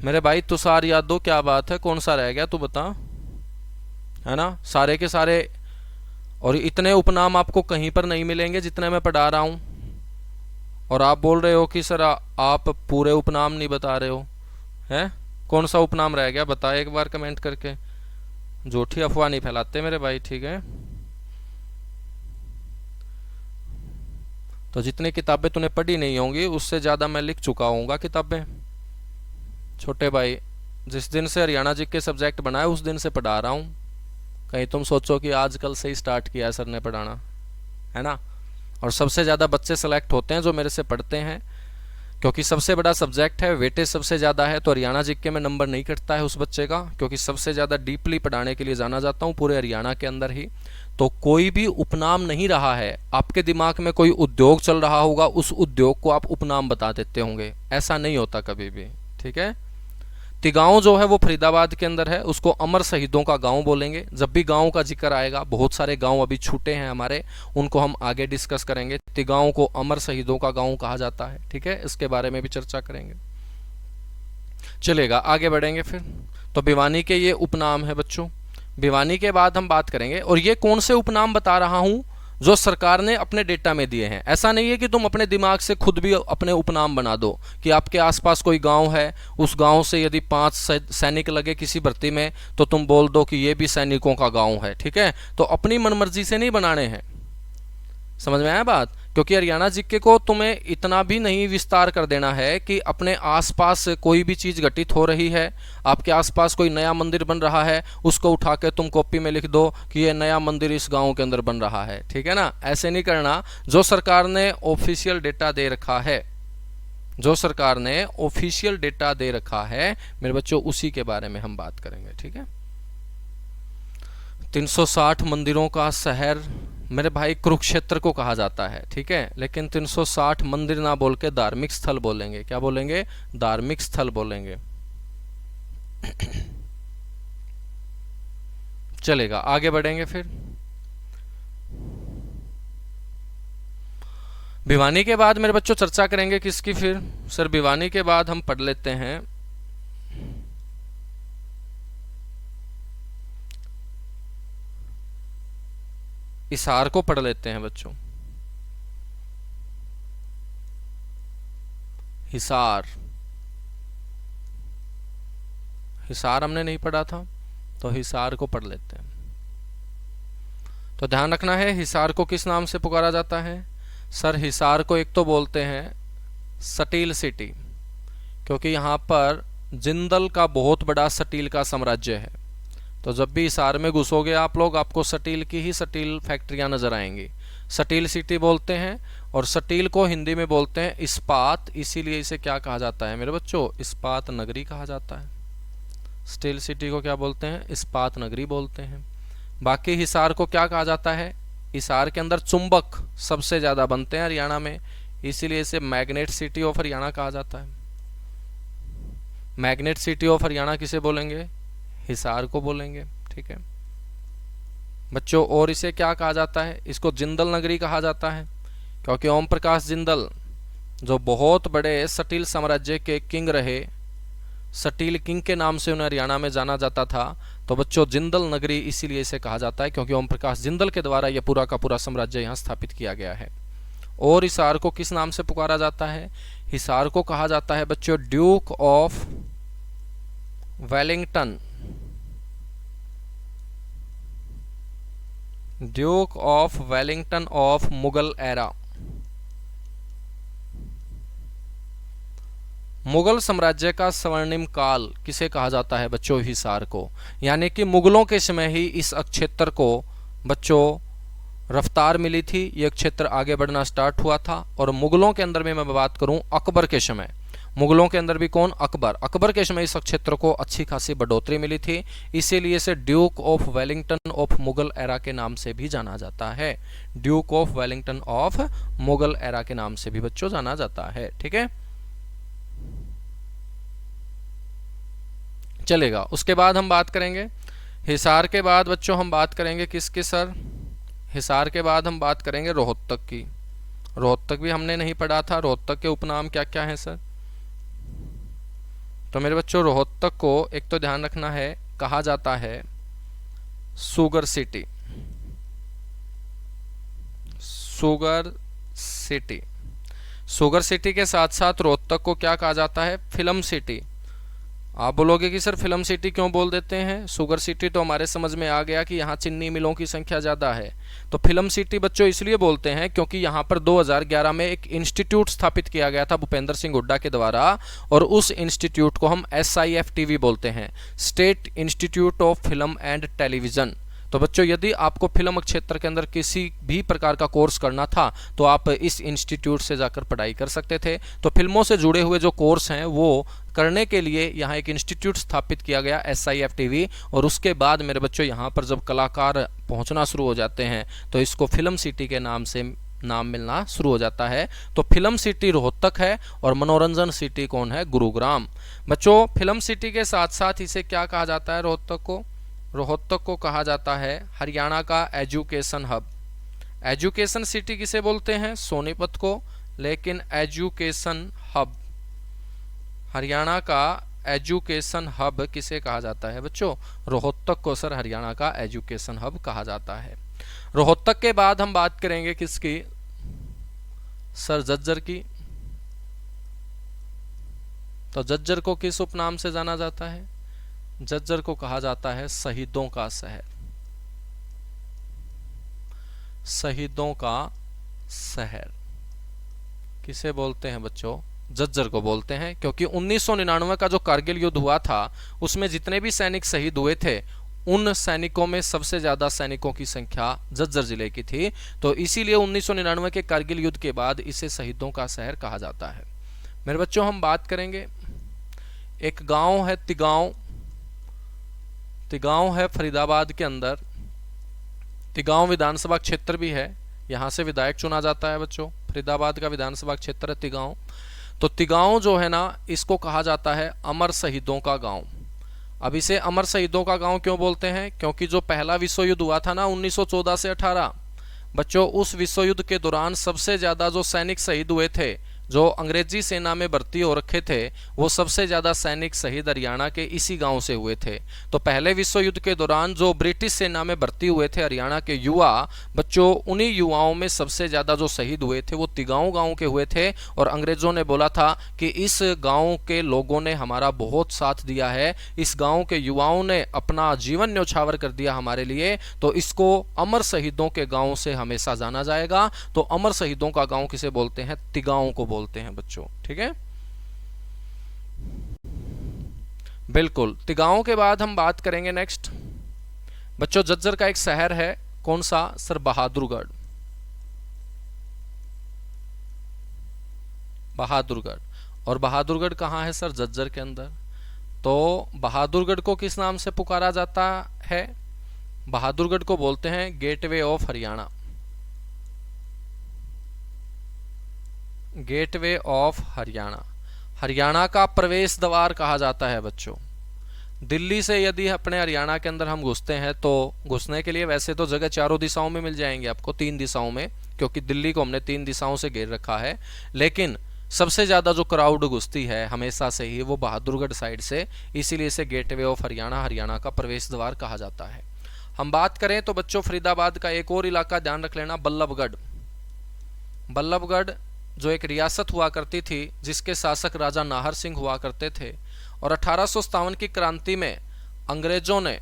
मेरे भाई तुषार यादव, क्या बात है, कौन सा रह गया तू बता, है ना? सारे के सारे, और इतने उपनाम आपको कहीं पर नहीं मिलेंगे जितने मैं पढ़ा रहा हूं। और आप बोल रहे हो कि सर आप पूरे उपनाम नहीं बता रहे हो, है? कौन सा उपनाम रह गया बता एक बार कमेंट करके। झूठी अफवाह नहीं फैलाते मेरे भाई, ठीक है। तो जितनी किताबें तूने पढ़ी नहीं होंगी उससे ज़्यादा मैं लिख चुका हूँगा किताबें छोटे भाई। जिस दिन से हरियाणा जी के सब्जेक्ट बनाए उस दिन से पढ़ा रहा हूँ। कहीं तुम सोचो कि आजकल से ही स्टार्ट किया है सर ने पढ़ाना, है ना। और सबसे ज़्यादा बच्चे सेलेक्ट होते हैं जो मेरे से पढ़ते हैं, क्योंकि सबसे बड़ा सब्जेक्ट है, वेटेज सबसे ज़्यादा है। तो हरियाणा जीके में नंबर नहीं कटता है उस बच्चे का, क्योंकि सबसे ज़्यादा डीपली पढ़ाने के लिए जाना जाता हूँ पूरे हरियाणा के अंदर ही। तो कोई भी उपनाम नहीं रहा है। आपके दिमाग में कोई उद्योग चल रहा होगा, उस उद्योग को आप उपनाम बता देते होंगे, ऐसा नहीं होता कभी भी, ठीक है। तिगांव जो है वो फरीदाबाद के अंदर है, उसको अमर शहीदों का गांव बोलेंगे। जब भी गांव का जिक्र आएगा, बहुत सारे गांव अभी छूटे हैं हमारे, उनको हम आगे डिस्कस करेंगे। तिगांव को अमर शहीदों का गांव कहा जाता है, ठीक है, इसके बारे में भी चर्चा करेंगे। चलेगा, आगे बढ़ेंगे फिर। तो भिवानी के ये उपनाम है बच्चों। भिवानी के बाद हम बात करेंगे, और ये कौन से उपनाम बता रहा हूं जो सरकार ने अपने डेटा में दिए हैं। ऐसा नहीं है कि तुम अपने दिमाग से खुद भी अपने उपनाम बना दो, कि आपके आसपास कोई गांव है, उस गांव से यदि 5 सैनिक लगे किसी भर्ती में, तो तुम बोल दो कि ये भी सैनिकों का गांव है, ठीक है। तो अपनी मनमर्जी से नहीं बनाने हैं, समझ में आया बात। क्योंकि हरियाणा जीके को तुम्हें इतना भी नहीं विस्तार कर देना है कि अपने आसपास कोई भी चीज़ घटित हो रही है, आपके आसपास कोई नया मंदिर बन रहा है, उसको उठा के तुम कॉपी में लिख दो कि ये नया मंदिर इस गांव के अंदर बन रहा है, ठीक है ना। ऐसे नहीं करना। जो सरकार ने ऑफिशियल डेटा दे रखा है, जो सरकार ने ऑफिशियल डेटा दे रखा है मेरे बच्चों, उसी के बारे में हम बात करेंगे, ठीक है। 360 मंदिरों का शहर मेरे भाई कुरुक्षेत्र को कहा जाता है, ठीक है। लेकिन 360 मंदिर ना बोल के धार्मिक स्थल बोलेंगे। क्या बोलेंगे? धार्मिक स्थल बोलेंगे। चलेगा, आगे बढ़ेंगे फिर। भिवानी के बाद मेरे बच्चों चर्चा करेंगे किसकी फिर? सर भिवानी के बाद हम पढ़ लेते हैं हिसार को पढ़ लेते हैं बच्चों। हिसार, हिसार हमने नहीं पढ़ा था, तो हिसार को पढ़ लेते हैं। तो ध्यान रखना है, हिसार को किस नाम से पुकारा जाता है? सर हिसार को एक तो बोलते हैं स्टील सिटी, क्योंकि यहाँ पर जिंदल का बहुत बड़ा स्टील का साम्राज्य है। तो जब भी हिसार में घुसोगे आप लोग, आपको स्टील की ही स्टील फैक्ट्रियां नजर आएंगी। स्टील सिटी बोलते हैं, और स्टील को हिंदी में बोलते हैं इस्पात, इसीलिए इसे क्या कहा जाता है मेरे बच्चों? इस्पात नगरी कहा जाता है। स्टील सिटी को क्या बोलते हैं? इस्पात नगरी बोलते हैं। बाकी हिसार को क्या कहा जाता है? हिसार के अंदर चुंबक सबसे ज्यादा बनते हैं हरियाणा में, इसीलिए इसे मैग्नेट सिटी ऑफ हरियाणा कहा जाता है। मैग्नेट सिटी ऑफ हरियाणा किसे बोलेंगे? हिसार को बोलेंगे, ठीक है बच्चों। और इसे क्या कहा जाता है? इसको जिंदल नगरी कहा जाता है, क्योंकि ओम प्रकाश जिंदल जो बहुत बड़े स्टील साम्राज्य के किंग रहे, स्टील किंग के नाम से उन्हें हरियाणा में जाना जाता था। तो बच्चों जिंदल नगरी इसीलिए इसे कहा जाता है, क्योंकि ओम प्रकाश जिंदल के द्वारा यह पूरा का पूरा साम्राज्य यहाँ स्थापित किया गया है। और हिसार को किस नाम से पुकारा जाता है? हिसार को कहा जाता है बच्चों Duke of Wellington, Duke of Wellington of Mughal era. Mughal साम्राज्य का स्वर्णिम काल किसे कहा जाता है बच्चों? हिसार को। यानी कि मुगलों के समय ही इस क्षेत्र को बच्चों रफ्तार मिली थी, यह क्षेत्र आगे बढ़ना स्टार्ट हुआ था। और मुगलों के अंदर में मैं बात करूं अकबर के समय, मुगलों के अंदर भी कौन? अकबर। अकबर के समय इस क्षेत्र को अच्छी खासी बढ़ोतरी मिली थी, इसीलिए इसे Duke of Wellington of Mughal era के नाम से भी जाना जाता है। Duke of Wellington of Mughal era के नाम से भी बच्चों जाना जाता है, ठीक है चलेगा। उसके बाद हम बात करेंगे हिसार के बाद बच्चों हम बात करेंगे किसकी सर? हिसार के बाद हम बात करेंगे रोहतक की। रोहतक भी हमने नहीं पढ़ा था। रोहतक के उपनाम क्या क्या हैं सर? तो मेरे बच्चों रोहतक को एक तो ध्यान रखना है, कहा जाता है sugar city, sugar city. Sugar city के साथ साथ रोहतक को क्या कहा जाता है? Film city. आप बोलोगे कि सर फिल्म सिटी क्यों बोल देते हैं, शुगर सिटी तो हमारे समझ में आ गया कि यहाँ चीनी मिलों की संख्या ज़्यादा है। तो फिल्म सिटी बच्चों इसलिए बोलते हैं क्योंकि यहाँ पर 2011 में एक इंस्टीट्यूट स्थापित किया गया था भूपेंद्र सिंह हुड्डा के द्वारा, और उस इंस्टीट्यूट को हम SIFTV बोलते हैं, state institute of film and television. तो बच्चों यदि आपको फिल्म क्षेत्र के अंदर किसी भी प्रकार का कोर्स करना था तो आप इस इंस्टीट्यूट से जाकर पढ़ाई कर सकते थे। तो फिल्मों से जुड़े हुए जो कोर्स हैं वो करने के लिए यहाँ एक इंस्टीट्यूट स्थापित किया गया SIFTV, और उसके बाद मेरे बच्चों यहाँ पर जब कलाकार पहुँचना शुरू हो जाते हैं तो इसको फिल्म सिटी के नाम से नाम मिलना शुरू हो जाता है। तो फिल्म सिटी रोहतक है और मनोरंजन सिटी कौन है, गुरुग्राम। बच्चों फिल्म सिटी के साथ साथ इसे क्या कहा जाता है, रोहतक को कहा जाता है हरियाणा का एजुकेशन हब। एजुकेशन सिटी किसे बोलते हैं, सोनीपत को, लेकिन एजुकेशन हब, हरियाणा का एजुकेशन हब किसे कहा जाता है बच्चों, रोहतक को सर हरियाणा का एजुकेशन हब कहा जाता है। रोहतक के बाद हम बात करेंगे किसकी, सर झज्जर की। तो झज्जर को किस उपनाम से जाना जाता है, झज्जर को कहा जाता है शहीदों का शहर, शहीदों का शहर किसे बोलते हैं बच्चों, झज्जर को बोलते हैं, क्योंकि 1999 का जो कारगिल युद्ध हुआ था उसमें जितने भी सैनिक शहीद हुए थे उन सैनिकों में सबसे ज्यादा सैनिकों की संख्या झज्जर जिले की थी। तो इसीलिए 1999 के कारगिल युद्ध के बाद इसे शहीदों का शहर कहा जाता है। मेरे बच्चों हम बात करेंगे, एक गांव है तिगांव, तिगांव है फरीदाबाद के अंदर, तिगांव विधानसभा क्षेत्र भी है, यहाँ से विधायक चुना जाता है बच्चों, फरीदाबाद का विधानसभा क्षेत्र है तिगांव। तो तिगांव जो है ना इसको कहा जाता है अमर शहीदों का गांव। अब इसे अमर शहीदों का गांव क्यों बोलते हैं, क्योंकि जो पहला विश्व युद्ध हुआ था ना 1914 से 18 बच्चों, उस विश्व युद्ध के दौरान सबसे ज्यादा जो सैनिक शहीद हुए थे, जो अंग्रेजी सेना में भर्ती हो रखे थे, वो सबसे ज्यादा सैनिक शहीद हरियाणा के इसी गांव से हुए थे। तो पहले विश्व युद्ध के दौरान जो ब्रिटिश सेना में भर्ती हुए थे हरियाणा के युवा बच्चों, उन्हीं युवाओं में सबसे ज्यादा जो शहीद हुए थे वो तिगांव गांव के हुए थे। और अंग्रेजों ने बोला था कि इस गांव के लोगों ने हमारा बहुत साथ दिया है, इस गांव के युवाओं ने अपना जीवन न्यौछावर कर दिया हमारे लिए, तो इसको अमर शहीदों के गांव से हमेशा जाना जाएगा। तो अमर शहीदों का गांव किसे बोलते हैं, तिगांव को बोलते हैं बच्चों, ठीक है। बिल्कुल, तिगांव के बाद हम बात करेंगे नेक्स्ट बच्चों, झज्जर का एक शहर है, कौन सा सर, बहादुरगढ़। बहादुरगढ़, और बहादुरगढ़ कहाँ है सर, झज्जर के अंदर। तो बहादुरगढ़ को किस नाम से पुकारा जाता है, बहादुरगढ़ को बोलते हैं gateway of Haryana, gateway of Haryana, Haryana का प्रवेश द्वार कहा जाता है बच्चों। दिल्ली से यदि अपने हरियाणा के अंदर हम घुसते हैं तो घुसने के लिए वैसे तो जगह चारों दिशाओं में मिल जाएंगे आपको, 3 दिशाओं में, क्योंकि दिल्ली को हमने 3 दिशाओं से घेर रखा है, लेकिन सबसे ज्यादा जो क्राउड घुसती है हमेशा से ही वो बहादुरगढ़ साइड से, इसीलिए इसे गेटवे ऑफ हरियाणा, हरियाणा का प्रवेश द्वार कहा जाता है। हम बात करें तो बच्चों फरीदाबाद का एक और इलाका ध्यान रख लेना, बल्लभगढ़। बल्लभगढ़ जो एक रियासत हुआ करती थी जिसके शासक राजा नाहर सिंह हुआ करते थे, और 1857 की क्रांति में अंग्रेजों ने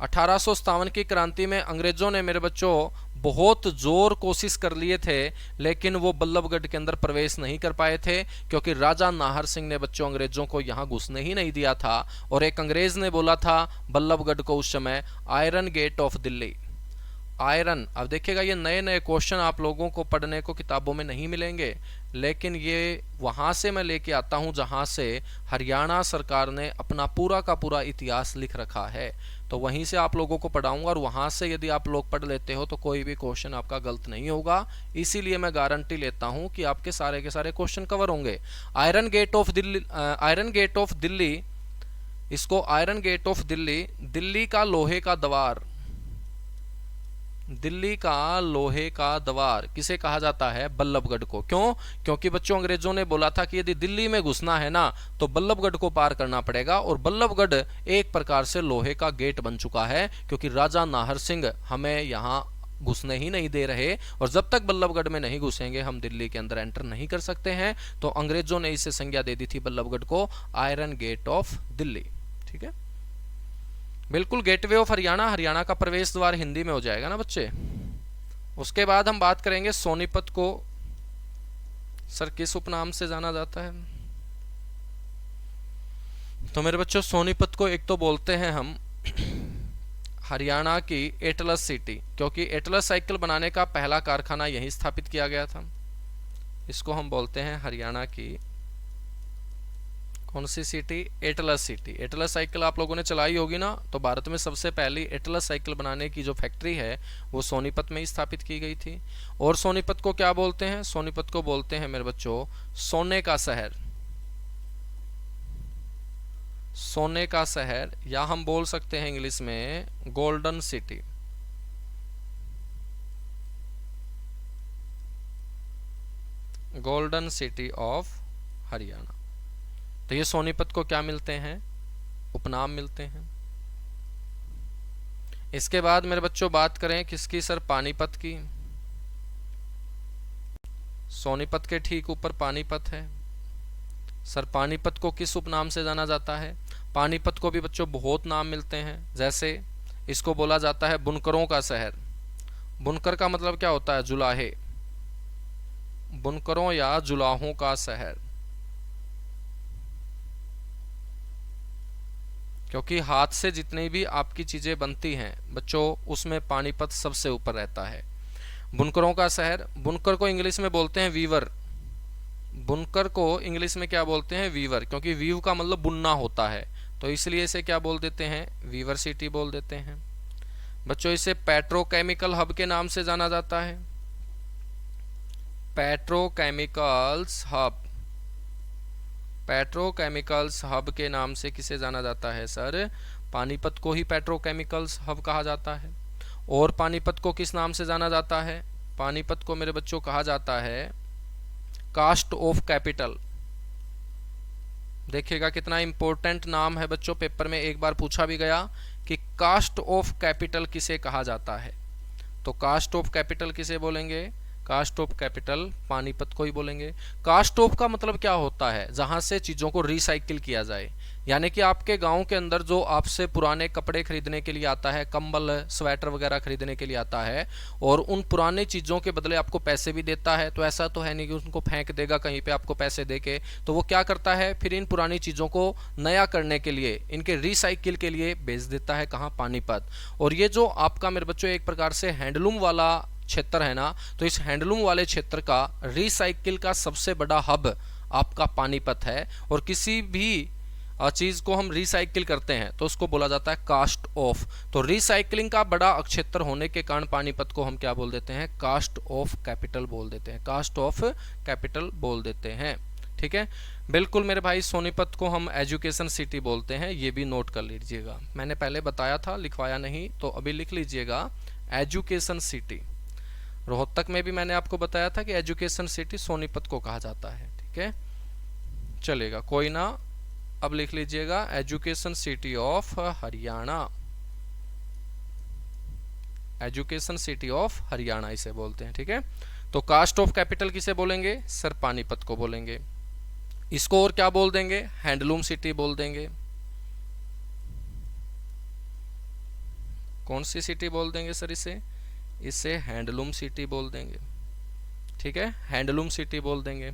1857 की क्रांति में अंग्रेजों ने मेरे बच्चों बहुत जोर कोशिश कर लिए थे, लेकिन वो बल्लभगढ़ के अंदर प्रवेश नहीं कर पाए थे, क्योंकि राजा नाहर सिंह ने बच्चों अंग्रेजों को यहाँ घुसने ही नहीं दिया था। और एक अंग्रेज ने बोला था बल्लभगढ़ को उस समय iron gate of Delhi, iron. अब देखिएगा ये नए नए क्वेश्चन आप लोगों को पढ़ने को किताबों में नहीं मिलेंगे, लेकिन ये वहाँ से मैं लेके आता हूँ जहाँ से हरियाणा सरकार ने अपना पूरा का पूरा इतिहास लिख रखा है, तो वहीं से आप लोगों को पढ़ाऊंगा, और वहाँ से यदि आप लोग पढ़ लेते हो तो कोई भी क्वेश्चन आपका गलत नहीं होगा। इसीलिए मैं गारंटी लेता हूँ कि आपके सारे के सारे क्वेश्चन कवर होंगे। Iron gate of Delhi, iron gate of Delhi, इसको iron gate of Delhi, Delhi का लोहे का द्वार, दिल्ली का लोहे का द्वार किसे कहा जाता है, बल्लभगढ़ को। क्यों, क्योंकि बच्चों अंग्रेजों ने बोला था कि यदि दिल्ली में घुसना है ना तो बल्लभगढ़ को पार करना पड़ेगा, और बल्लभगढ़ एक प्रकार से लोहे का गेट बन चुका है, क्योंकि राजा नाहर सिंह हमें यहाँ घुसने ही नहीं दे रहे, और जब तक बल्लभगढ़ में नहीं घुसेंगे हम दिल्ली के अंदर एंटर नहीं कर सकते हैं। तो अंग्रेजों ने इसे संज्ञा दे दी थी बल्लभगढ़ को आयरन गेट ऑफ दिल्ली। ठीक है, बिल्कुल गेटवे ऑफ हरियाणा, हरियाणा का प्रवेश द्वार हिंदी में हो जाएगा ना बच्चे। उसके बाद हम बात करेंगे सोनीपत को सर किस उपनाम से जाना जाता है। तो मेरे बच्चों सोनीपत को एक तो बोलते हैं हम हरियाणा की एटलस सिटी, क्योंकि एटलस साइकिल बनाने का पहला कारखाना यहीं स्थापित किया गया था। इसको हम बोलते हैं हरियाणा की कौन सी city, Atlas city. Atlas cycle आप लोगों ने चलाई होगी ना, तो भारत में सबसे पहली एटलस साइकिल बनाने की जो फैक्ट्री है वो सोनीपत में ही स्थापित की गई थी। और सोनीपत को क्या बोलते हैं, सोनीपत को बोलते हैं मेरे बच्चों सोने का शहर, सोने का शहर, या हम बोल सकते हैं इंग्लिश में golden city. Golden city of Haryana. तो ये सोनीपत को क्या मिलते हैं, उपनाम मिलते हैं। इसके बाद मेरे बच्चों बात करें किसकी सर, पानीपत की। सोनीपत के ठीक ऊपर पानीपत है। सर पानीपत को किस उपनाम से जाना जाता है। पानीपत को भी बच्चों बहुत नाम मिलते हैं, जैसे इसको बोला जाता है बुनकरों का शहर। बुनकर का मतलब क्या होता है, जुलाहे, बुनकरों या जुलाहों का शहर, क्योंकि हाथ से जितनी भी आपकी चीजें बनती हैं बच्चों उसमें पानीपत सबसे ऊपर रहता है। बुनकरों का शहर, बुनकर को इंग्लिश में बोलते हैं वीवर। बुनकर को इंग्लिश में क्या बोलते हैं, वीवर, क्योंकि वीव का मतलब बुनना होता है, तो इसलिए इसे क्या बोल देते हैं, वीवर सिटी बोल देते हैं। बच्चों इसे पेट्रोकेमिकल हब के नाम से जाना जाता है, पेट्रोकेमिकल्स हब। पेट्रोकेमिकल्स हब के नाम से किसे जाना जाता है सर, पानीपत को ही पेट्रोकेमिकल्स हब कहा जाता है। और पानीपत को किस नाम से जाना जाता है, पानीपत को मेरे बच्चों कहा जाता है कास्ट ऑफ कैपिटल। देखिएगा कितना इंपॉर्टेंट नाम है बच्चों, पेपर में एक बार पूछा भी गया कि कास्ट ऑफ कैपिटल किसे कहा जाता है। तो कास्ट ऑफ कैपिटल किसे बोलेंगे, कास्ट ऑफ कैपिटल पानीपत को ही बोलेंगे। कास्ट ऑफ का मतलब क्या होता है, जहां से चीजों को रिसाइकिल किया जाए, यानी कि आपके गांव के अंदर जो आपसे पुराने कपड़े खरीदने के लिए आता है, कंबल स्वेटर वगैरह खरीदने के लिए आता है, और उन पुराने चीजों के बदले आपको पैसे भी देता है, तो ऐसा तो है नहीं कि उनको फेंक देगा कहीं पे आपको पैसे देके, तो वो क्या करता है फिर इन पुरानी चीजों को नया करने के लिए, इनके रिसाइकिल के लिए भेज देता है कहाँ, पानीपत। और ये जो आपका मेरे बच्चों एक प्रकार से हैंडलूम वाला क्षेत्र है ना, तो इस हैंडलूम वाले क्षेत्र का रिसाइकिल का सबसे बड़ा हब आपका पानीपत है। और किसी भी चीज को हम रिसाइकिल करते हैं तो उसको बोला जाता है कास्ट ऑफ। तो रिसाइकलिंग का बड़ा क्षेत्र होने के कारण पानीपत को हम क्या बोल देते हैं, कास्ट ऑफ कैपिटल बोल देते हैं, कास्ट ऑफ कैपिटल बोल देते हैं। ठीक है, बिल्कुल मेरे भाई, सोनीपत को हम एजुकेशन सिटी बोलते हैं, ये भी नोट कर लीजिएगा। मैंने पहले बताया था, लिखवाया नहीं, तो अभी लिख लीजिएगा एजुकेशन सिटी। रोहतक में भी मैंने आपको बताया था कि एजुकेशन सिटी सोनीपत को कहा जाता है। ठीक है, चलेगा, कोई ना। अब लिख लीजिएगा education city of Haryana, education city of Haryana इसे बोलते हैं। ठीक है, तो कास्ट ऑफ कैपिटल किसे बोलेंगे सर, पानीपत को बोलेंगे। इसको और क्या बोल देंगे, हैंडलूम सिटी बोल देंगे। कौन सी सिटी बोल देंगे सर इसे, इसे हैंडलूम सिटी बोल देंगे। ठीक है, हैंडलूम सिटी बोल देंगे।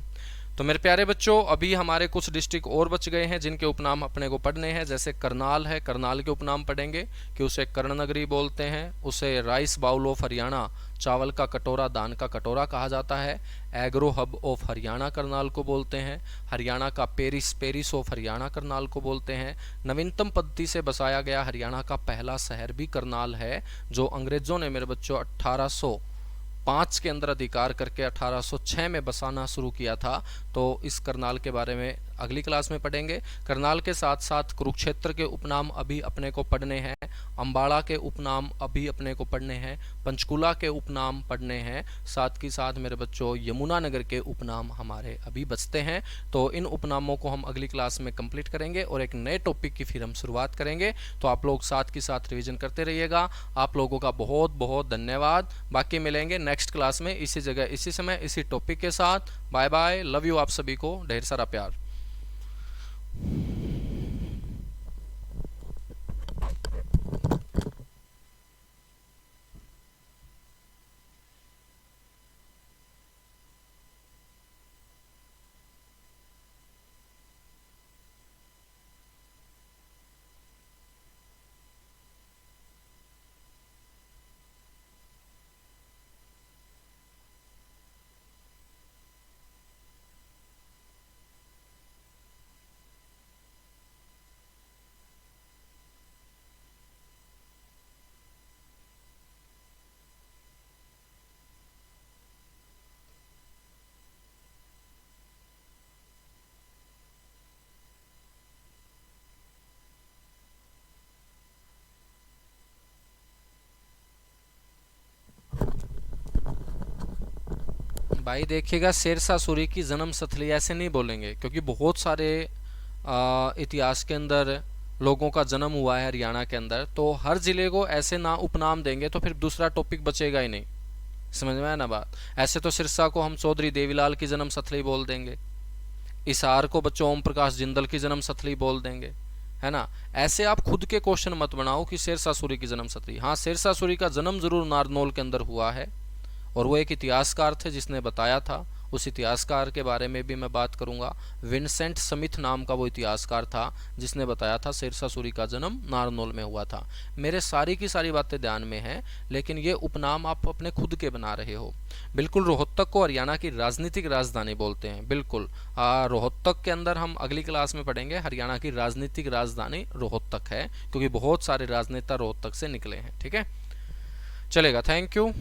तो मेरे प्यारे बच्चों अभी हमारे कुछ डिस्ट्रिक्ट और बच गए हैं जिनके उपनाम अपने को पढ़ने हैं। जैसे करनाल है, करनाल के उपनाम पढ़ेंगे कि उसे कर्णनगरी बोलते हैं, उसे राइस बाउल ऑफ हरियाणा, चावल का कटोरा, दान का कटोरा कहा जाता है। Agro hub of Haryana Karnal को बोलते हैं। हरियाणा का Paris, Paris of Haryana Karnal को बोलते हैं। नवीनतम पद्धति से बसाया गया हरियाणा का पहला शहर भी करनाल है, जो अंग्रेजों ने मेरे बच्चों 1805 के अंदर अधिकार करके 1806 में बसाना शुरू किया था। तो इस करनाल के बारे में अगली क्लास में पढ़ेंगे। करनाल के साथ साथ कुरुक्षेत्र के उपनाम अभी अपने को पढ़ने हैं, अम्बाड़ा के उपनाम अभी अपने को पढ़ने हैं, पंचकुला के उपनाम पढ़ने हैं, साथ ही साथ मेरे बच्चों यमुनानगर के उपनाम हमारे अभी बचते हैं। तो इन उपनामों को हम अगली क्लास में कंप्लीट करेंगे और एक नए टॉपिक की फिर हम शुरुआत करेंगे। तो आप लोग साथ के साथ रिवीजन करते रहिएगा। आप लोगों का बहुत बहुत धन्यवाद। बाकी मिलेंगे नेक्स्ट क्लास में इसी जगह इसी समय इसी टॉपिक के साथ। बाय बाय, लव यू, आप सभी को ढेर सारा प्यार। भाई देखिएगा, शेरशाह सूरी की जन्म स्थली ऐसे नहीं बोलेंगे, क्योंकि बहुत सारे इतिहास के अंदर लोगों का जन्म हुआ है हरियाणा के अंदर। तो हर जिले को ऐसे ना उपनाम देंगे तो फिर दूसरा टॉपिक बचेगा ही नहीं। समझ में आया ना बात? ऐसे तो सिरसा को हम चौधरी देवीलाल की जन्म स्थली बोल देंगे, इसार को बच्चों ओम प्रकाश जिंदल की जन्म स्थली बोल देंगे, है ना। ऐसे आप खुद के क्वेश्चन मत बनाओ कि शेरशाह सूरी की जन्म स्थली। हाँ, शेरशाह सूरी का जन्म जरूर नारनौल के अंदर हुआ है, और वो एक इतिहासकार थे जिसने बताया था। उस इतिहासकार के बारे में भी मैं बात करूंगा। विंसेंट स्मिथ नाम का वो इतिहासकार था जिसने बताया था शेरशाह सूरी का जन्म नारनौल में हुआ था। मेरे सारी की सारी बातें ध्यान में हैं, लेकिन ये उपनाम आप अपने खुद के बना रहे हो। बिल्कुल, रोहतक को हरियाणा की राजनीतिक राजधानी बोलते हैं। बिल्कुल, रोहतक के अंदर हम अगली क्लास में पढ़ेंगे हरियाणा की राजनीतिक राजधानी रोहतक है, क्योंकि बहुत सारे राजनेता रोहतक से निकले हैं। ठीक है, चलेगा। Thank you.